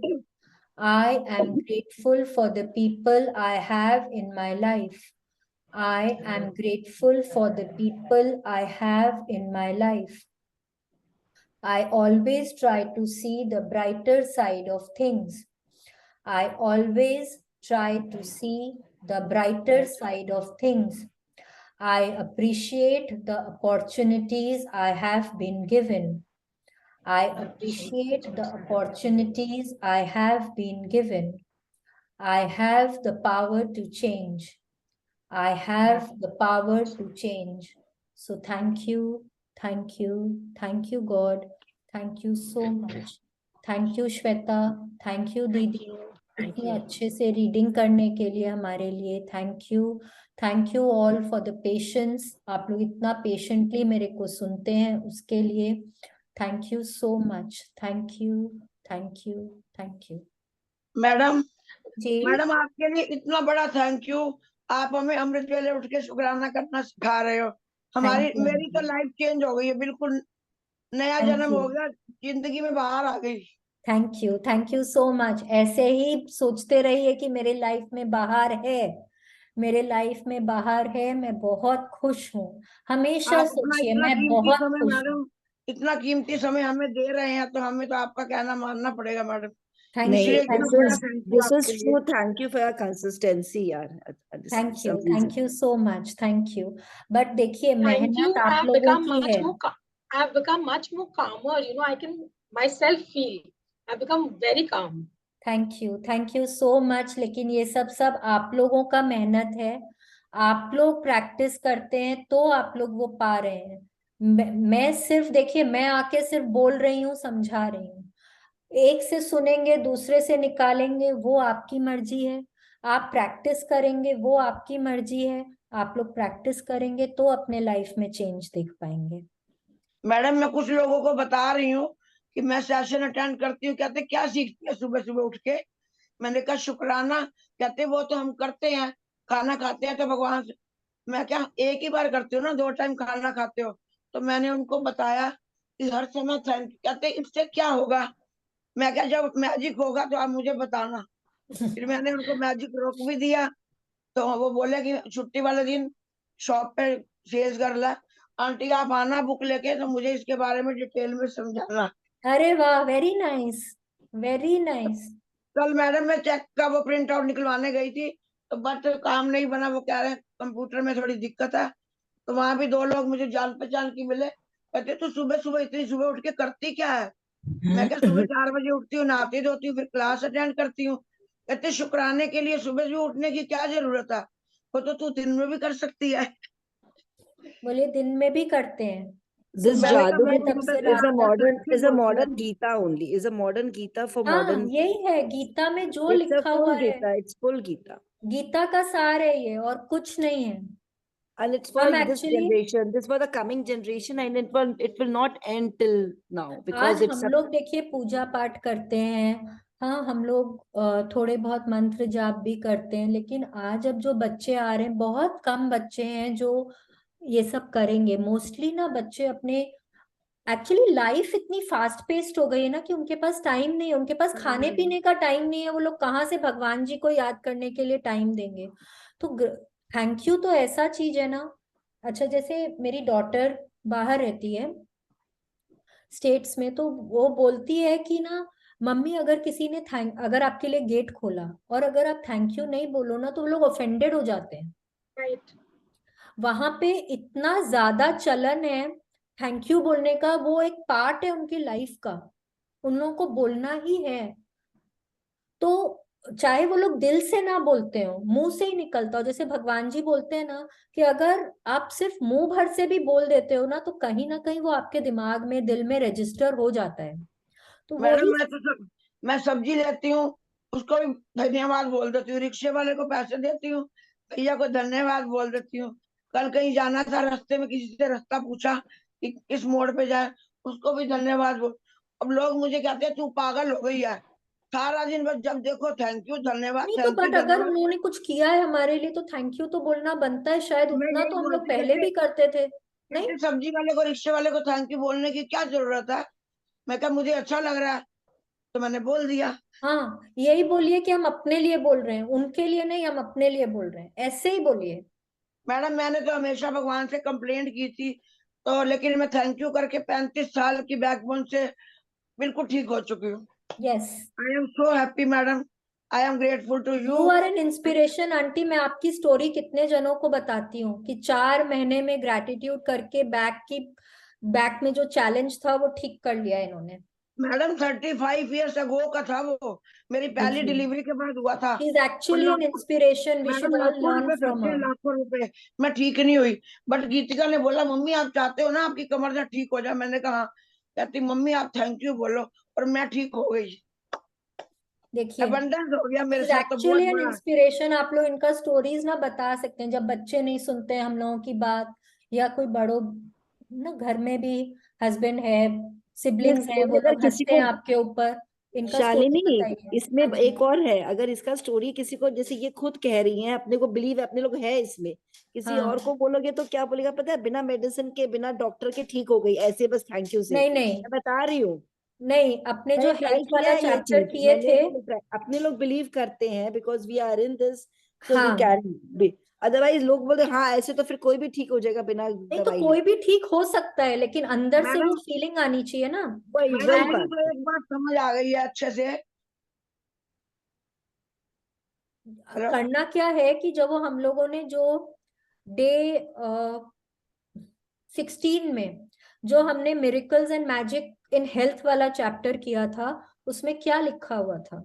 I am grateful for the people I have in my life. I am grateful for the people I have in my life. I always try to see the brighter side of things. I always try to see the brighter side of things. I appreciate the opportunities I have been given. I appreciate the opportunities I have been given. I have the power to change. I have the power to change. So thank you, thank you, thank you, God. Thank you so much. Thank you, Shweta. Thank you, दीदी. Thank इतने you. अच्छे से reading करने के लिए हमारे लिए thank you all for the patience. आप लोग इतना पेशेंटली मेरे को सुनते हैं उसके लिए thank you so much. Thank you, thank you, thank you. Madam. जी मैडम आपके लिए इतना बड़ा थैंक यू. आप हमें अमृत वेले उठ के शुक्राना करना सिखा रहे हो. हमारी you. मेरी तो लाइफ चेंज हो गई है, बिल्कुल नया Thank जन्म you. हो गया, जिंदगी में बाहर आ गई. Thank you so much. ऐसे ही सोचते रहिए कि मेरे लाइफ में बाहर है, मेरे लाइफ में बाहर है. मैं बहुत खुश हूँ. हमेशा आप अपना सोचिए इतना मैं कीमती बहुत समय खुश हूँ. मैडम, इतना कीमती समय हमें दे रहे हैं, तो हमें तो आपका कहना मानना पड़ेगा मैडम. थैंक नहीं, यू, इतना थैंक बड़ा you, thank you this is आपके लिए. true. Thank you for your consistency, यार. This is amazing. Thank you so much. Thank you. But देखिए Thank you. मेहनत आप I've लोगों become की much है. more. I've become much more calmer. You know, I can myself feel. I've become very calm. Thank you so much. लेकिन ये सब आप लोगों का मेहनत है. आप लोग प्रैक्टिस करते हैं तो आप लोग वो पा रहे हैं. मैं सिर्फ देखिए मैं आके सिर्फ बोल रही हूँ, समझा रही हूँ. एक से सुनेंगे दूसरे से निकालेंगे वो आपकी मर्जी है. आप प्रैक्टिस करेंगे वो आपकी मर्जी है. आप लोग प्रैक्टिस करेंगे तो अपने लाइफ में चेंज देख पाएंगे. मैडम मैं कुछ लोगों को बता रही हूँ कि मैं सेशन अटेंड करती हूँ, कहते क्या सीखती है सुबह सुबह उठ के. मैंने कहा शुक्राना. कहते वो तो हम करते हैं, खाना खाते हैं तो भगवान से. मैं क्या एक ही बार करती हूँ ना, 2 टाइम खाना खाते हो. तो मैंने उनको बताया कि हर समय थैंक. कहते इससे क्या होगा. मैं क्या जब मैजिक होगा तो आप मुझे बताना. फिर मैंने उनको मैजिक रोक भी दिया. तो वो बोले कि छुट्टी वाले दिन शॉप पे सेल्स कर ला. आंटी आप आना बुक लेके, तो मुझे इसके बारे में डिटेल में समझाना. अरे वाह, वेरी नाइस, वेरी नाइस. कल मैडम मैं चेक का वो प्रिंट आउट निकलवाने गई थी, तो बट काम नहीं बना. वो कह रहे हैं कंप्यूटर में थोड़ी दिक्कत है. तो वहां भी 2 लोग मुझे जान पहचान की मिले. कहते तू सुबह सुबह इतनी सुबह उठ के करती क्या है. मैं क्या सुबह 4 बजे उठती हूँ, नहाती धोती हूँ, फिर क्लास अटेंड करती हूँ. कहते शुक्राने के लिए सुबह भी उठने की क्या जरूरत है, वो तो तू दिन में भी कर सकती है. बोले दिन में भी करते हैं. This मैंने कहा Jadoo मैं तब दिन में से is a रात तक. modern practice होती है. Gita only. Is a modern Gita for हाँ modern. यही है गीता में जो It's a लिखा full हुआ है. Gita. It's full Gita. Gita का सार है ये और कुछ नहीं है. And it's for हम this actually generation. This for the coming generation, and it will not end till now because आज it's हम a. लोग देखिए पूजा पाठ करते हैं. हाँ हम लोग थोड़े बहुत मंत्र जाप भी करते हैं. लेकिन आज अब जो बच्चे आ रहे हैं, बहुत कम बच्चे हैं जो ये सब करेंगे. मोस्टली ना बच्चे अपने एक्चुअली लाइफ इतनी फास्ट पेस्ड हो गई है ना कि उनके पास टाइम नहीं है. उनके पास खाने पीने का टाइम नहीं है. वो लोग कहाँ से भगवान जी को याद करने के लिए टाइम देंगे. तो थैंक यू तो ऐसा चीज है ना. अच्छा जैसे मेरी डॉटर बाहर रहती है स्टेट्स में, तो वो बोलती है कि ना मम्मी अगर किसी ने अगर आपके लिए गेट खोला और अगर आप थैंक यू नहीं बोलो ना तो वो लोग ऑफेंडेड हो जाते हैं. Right. वहां पे इतना ज्यादा चलन है थैंक यू बोलने का. वो एक पार्ट है उनकी लाइफ का. उन लोगों को बोलना ही है. तो चाहे वो लोग दिल से ना बोलते हो, मुंह से ही निकलता हो. जैसे भगवान जी बोलते हैं ना कि अगर आप सिर्फ मुंह भर से भी बोल देते हो ना कहीं वो आपके दिमाग में दिल में रजिस्टर हो जाता है. तो मैडम वही मैं सब्जी लेती हूँ, उसको भी धन्यवाद बोल देती हूँ, रिक्शे वाले को पैसे देती हूँ, भैया को धन्यवाद बोल देती हूँ। कल कहीं जाना था, रास्ते में किसी से रास्ता पूछा कि किस मोड़ पे जाए, उसको भी धन्यवाद बोल। अब लोग मुझे कहते हैं तू पागल हो गई है, सारा दिन बस जब देखो थैंक यू धन्यवाद नहीं तो थैंक यू बट अगर धन्यवाद। उन्होंने कुछ किया है हमारे लिए तो थैंक यू तो बोलना बनता है, शायद मैं उतना यही तो हम लोग बोलती पहले जैसे भी करते थे। नहीं, जैसे सब्जी वाले को रिक्शे वाले को थैंक यू बोलने की क्या जरूरत है। मैं कहा मुझे अच्छा लग रहा है तो मैंने बोल दिया। हाँ यही बोलिए कि हम अपने लिए बोल रहे हैं, उनके लिए नहीं, हम अपने लिए बोल रहे हैं, ऐसे ही बोलिए। मैडम मैंने तो हमेशा भगवान से कंप्लेंट की थी, तो लेकिन मैं थैंक यू करके 35 साल की बैकबोन से बिल्कुल ठीक हो चुकी हूँ। Yes, I am so happy madam, I am grateful to you. You are an inspiration aunty. मैं आपकी स्टोरी कितने जनों को बताती हूँ कि 4 महीने में ग्रैटिट्यूड करके बैक में जो चैलेंज था वो ठीक कर लिया इन्होंने। मैडम 35 ईयर्स अगो का था वो, मेरी पहली देखिए, डिलीवरी के बाद हुआ था। शी इज और एक्चुअली एन लाखों inspiration, we should madam all लाखों लर्न रुपए फ्रॉम खर्चे, हर। लाखों रुपए, मैं ठीक नहीं हुई। बट गीतिका ने बोला मम्मी आप चाहते हो ना आपकी कमर से ठीक हो जाए, मैंने कहा हाँ। कहती मम्मी आप थैंक यू बोलो, और मैं ठीक हो गई। देखिए, अबंडेंस हो गया मेरे इज साथ तो बहुत एक्चुअली एन बड़ा। इंस्पिरेशन। आप लोग इनका स्टोरीज ना बता सकते हैं, जब बच्चे नहीं सुनते हैं हम लोगों की बात, या कोई बड़ों ना घर में भी हस्बैंड है, ये सिबलिंग्स हैं, स्टोरी वो अगर लोग किसी हंसते को, हैं आपके ऊपर, इनका स्टोरी शालिनी, बताइए। इसमें हाँ जी, एक और है, अगर इसका स्टोरी किसी को, जैसे ये खुद कह रही हैं, अपने को बिलीव है, अपने लोग है इसमें, किसी और हाँ, को बोलोगे तो क्या बोलेगा पता है, बिना मेडिसिन के, बिना डॉक्टर के ठीक हो गई ऐसे बस थैंक यू से। नहीं नहीं मैं बता रही हूँ, नहीं, अपने जो मैंने ट्राई हेल्थ किया वाला है ये चैप्टर चीज, किए थे। अपने लोग बिलीव करते हैं because we are in this, so we हाँ, कैन बी। अदरवाइज लोग बोलते हाँ ऐसे तो फिर कोई भी ठीक हो जाएगा बिना नहीं तो दवाई लिए। कोई भी ठीक हो सकता है, लेकिन अंदर से वो मैडम फीलिंग आनी चाहिए ना। वही मैडम वही एंड मुझे बात तो है। एक बात समझ आ गई है अच्छे से। हेलो करना क्या है कि जब वो हम लोगों ने जो डे 16 में जो हमने miracles and magic in health वाला चैप्टर किया था, उसमें क्या लिखा हुआ था?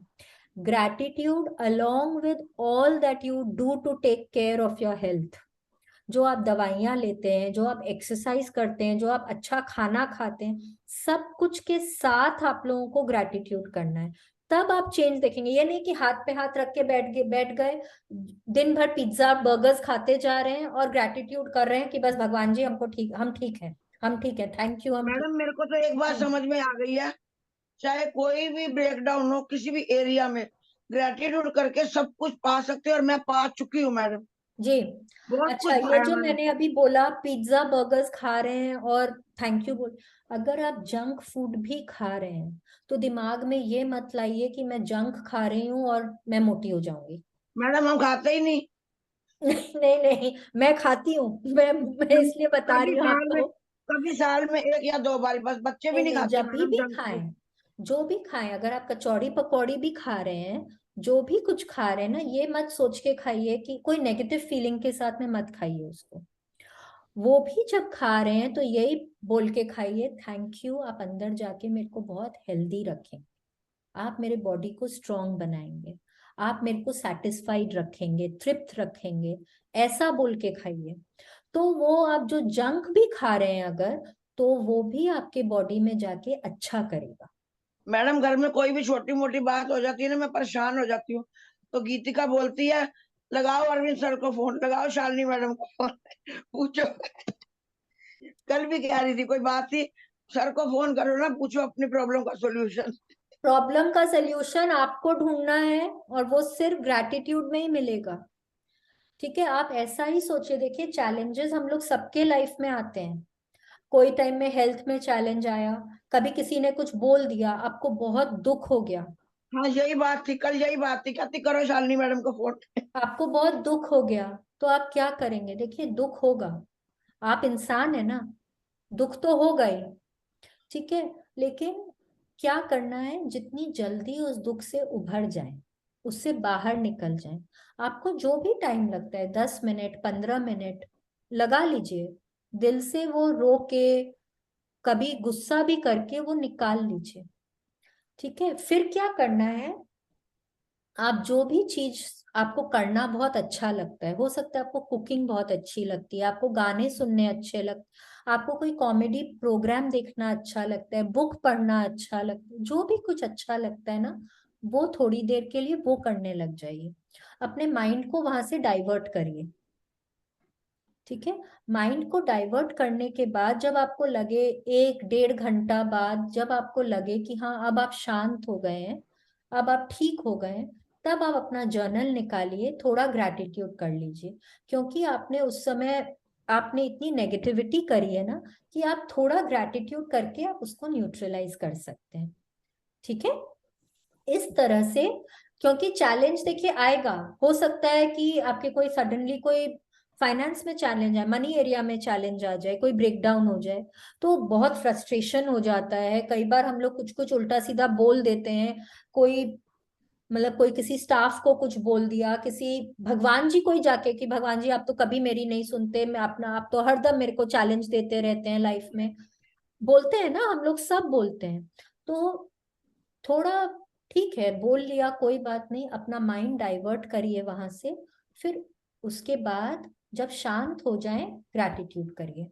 Gratitude along with all that you do to take care of your health. जो आप दवाइयां लेते हैं, जो आप एक्सरसाइज करते हैं, जो आप अच्छा खाना खाते हैं, सब कुछ के साथ आप लोगों को ग्रैटिट्यूड करना है। तब आप चेंज देखेंगे। ये नहीं कि हाथ पे हाथ रख के बैठ गए, दिन भर पिज्जा बर्गर्स खाते जा रहे हैं और ग्रैटिट्यूड कर रहे हैं कि बस भगवान जी हमको ठीक, हम ठीक हैं, हम ठीक है, थैंक यू, हम ठीक। मैडम मेरे को तो एक बात नहीं समझ में आ गई है, चाहे कोई भी ब्रेकडाउन हो किसी भी एरिया में, ग्रेटिट्यूड करके सब कुछ पा सकते हैं, और मैं पा चुकी हूँ मैडम, जी। बहुत अच्छा, कुछ ये पाया जो मैंने। मैंने अभी बोला पिज्जा बर्गर्स खा रहे हैं और थैंक यू बोल, अगर आप जंक फूड भी खा रहे हैं तो दिमाग में ये मत लाइए कि मैं जंक खा रही हूँ और मैं मोटी हो जाऊंगी। मैडम हम खाते ही नहीं। नहीं नहीं नहीं, मैं खाती हूँ, मैं हम इसलिए बता कभी रही हूँ साल में, आपको। कभी साल में एक या दो बार, बस बच्चे भी नहीं नहीं नहीं, खाते जब मैडम भी जंक फूड। खाएं, जो भी खाएं, अगर आप कचौड़ी पकौड़ी भी खा रहे हैं, जो भी कुछ खा रहे हैं ना, ये मत सोच के खाइए कि कोई नेगेटिव फीलिंग के साथ में मत खाइए उसको। वो भी जब खा रहे हैं तो यही बोल के खाइए, थैंक यू, आप अंदर जाके मेरे को बहुत हेल्दी रखें, आप मेरे बॉडी को स्ट्रांग बनाएंगे, आप मेरे को सेटिस्फाइड रखेंगे, तृप्त रखेंगे, ऐसा बोल के खाइए। तो वो आप जो जंक भी खा रहे हैं अगर, तो वो भी आपके बॉडी में जाके अच्छा करेगा। मैडम घर में कोई भी छोटी मोटी बात हो जाती है ना, मैं परेशान हो जाती हूँ, तो गीतिका बोलती है लगाओ अरविंद सर को फोन, लगाओ शालिनी मैडम को फोन, पूछो। कल भी कह रही थी कोई बात थी, सर को फोन करो ना, पूछो अपनी प्रॉब्लम का सोल्यूशन। प्रॉब्लम का सल्यूशन आपको ढूंढना है और वो सिर्फ ग्रैटिट्यूड में ही मिलेगा। ठीक है, आप ऐसा ही सोचिए। देखिए, चैलेंजेस हम लोग सबके लाइफ में आते हैं। कोई टाइम में हेल्थ में चैलेंज आया, कभी किसी ने कुछ बोल दिया, आपको बहुत दुख हो गया, हाँ यही बात थी, कल यही बात थी, कहती करो शालिनी मैडम को फोन। आपको बहुत दुख हो गया, तो आप क्या करेंगे? देखिए, दुख होगा, आप इंसान है ना, दुख तो होगा ही, ठीक है, लेकिन क्या करना है, जितनी जल्दी उस दुख से उभर जाए, उससे बाहर निकल जाए। आपको जो भी टाइम लगता है, 10 मिनट 15 मिनट लगा लीजिए, दिल से वो रो के, कभी गुस्सा भी करके वो निकाल लीजिए। ठीक है, फिर क्या करना है, आप जो भी चीज आपको करना बहुत अच्छा लगता है, हो सकता है आपको कुकिंग बहुत अच्छी लगती है, आपको गाने सुनने अच्छे लगते, आपको कोई कॉमेडी प्रोग्राम देखना अच्छा लगता है, बुक पढ़ना अच्छा लगता है, जो भी कुछ अच्छा लगता है ना, वो थोड़ी देर के लिए वो करने लग जाइए, अपने माइंड को वहां से डाइवर्ट करिए। ठीक है, माइंड को डाइवर्ट करने के बाद जब आपको लगे 1-1.5 घंटा बाद, जब आपको लगे कि हाँ अब आप शांत हो गए हैं, अब आप ठीक हो गए हैं, तब आप अपना जर्नल निकालिए, थोड़ा ग्रैटिट्यूड कर लीजिए। क्योंकि आपने उस समय आपने इतनी नेगेटिविटी करी है ना, कि आप थोड़ा ग्रैटिट्यूड करके आप उसको न्यूट्रलाइज कर सकते हैं। ठीक है, इस तरह से, क्योंकि चैलेंज देखिए आएगा, हो सकता है कि आपके कोई सडनली कोई फाइनेंस में चैलेंज आए, मनी एरिया में चैलेंज आ जाए, कोई ब्रेकडाउन हो जाए, तो बहुत फ्रस्ट्रेशन हो जाता है। कई बार हम लोग कुछ कुछ उल्टा सीधा बोल देते हैं, कोई मतलब कोई किसी स्टाफ को कुछ बोल दिया, किसी भगवान जी को ही जाके कि भगवान जी आप तो कभी मेरी नहीं सुनते, मैं अपना आप तो हरदम मेरे को चैलेंज देते रहते हैं लाइफ में, बोलते हैं ना, हम लोग सब बोलते हैं। तो थोड़ा ठीक है, बोल लिया, कोई बात नहीं, अपना माइंड डाइवर्ट करिए वहां से, फिर उसके बाद जब शांत हो जाए ग्रैटिट्यूड करिए।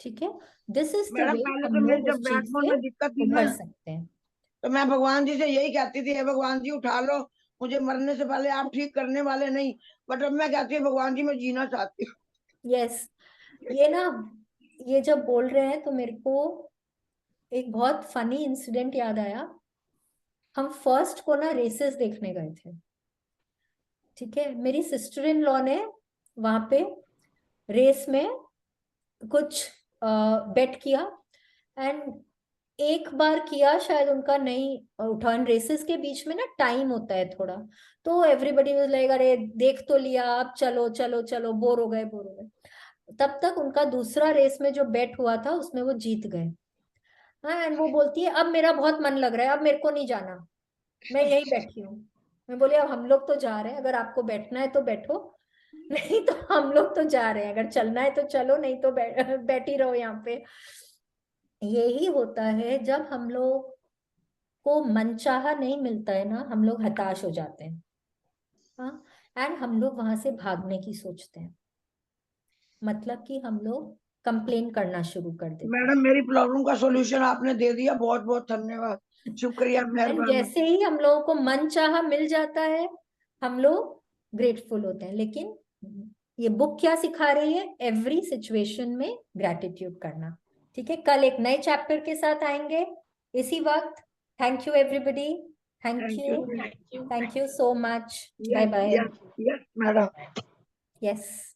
ठीक है, दिस इज द मैडम वे पहले हम तो मेरी लोग जब उस चीज बैकबोन से में दिक्कत थी उभर ना, सकते हैं। तो मैं भगवान जी से यही कहती थी, हे भगवान जी उठा लो मुझे, मरने से पहले आप ठीक करने वाले नहीं। बट अब मैं कहती हूँ भगवान जी मैं जीना चाहती हूँ। यस, ये ना, ये जब बोल रहे हैं तो मेरे को एक बहुत फनी इंसिडेंट याद आया। हम फर्स्ट को ना रेसेस देखने गए थे। ठीक है, मेरी सिस्टर इन लॉ ने वहां पे रेस में कुछ बेट किया, एंड एक बार किया शायद, उनका नहीं उठा। रेसेस के बीच में ना टाइम होता है थोड़ा, तो एवरीबॉडी वाज लाइक अरे देख तो लिया, अब चलो चलो चलो, बोर हो गए बोर हो गए। तब तक उनका दूसरा रेस में जो बेट हुआ था उसमें वो जीत गए। हाँ, एंड वो बोलती है अब मेरा बहुत मन लग रहा है, अब मेरे को नहीं जाना, मैं यही बैठी हूँ। मैं बोली अब हम लोग तो जा रहे हैं, अगर आपको बैठना है तो बैठो, नहीं तो हम लोग तो जा रहे हैं, अगर चलना है तो चलो, नहीं तो बैठी रहो यहाँ पे। यही होता है, जब हम लोग को मनचाहा नहीं मिलता है ना, हम लोग हताश हो जाते हैं। हाँ, एंड हम लोग वहां से भागने की सोचते हैं, मतलब कि हम लोग कंप्लेन करना शुरू कर देते हैं। मैडम मेरी प्रॉब्लम का सॉल्यूशन आपने दे दिया, बहुत बहुत धन्यवाद, शुक्रिया, एंड मेहरबानी। जैसे ही हम लोगों को मन चाहा मिल जाता है, हम लोग ग्रेटफुल होते हैं। लेकिन ये बुक क्या सिखा रही है? एवरी सिचुएशन में ग्रैटिट्यूड करना। ठीक है, कल एक नए चैप्टर के साथ आएंगे इसी वक्त। Thank you everybody, thank thank you, you. Thank you. Thank you so much, bye yes bye. Yes yes madam. Yes.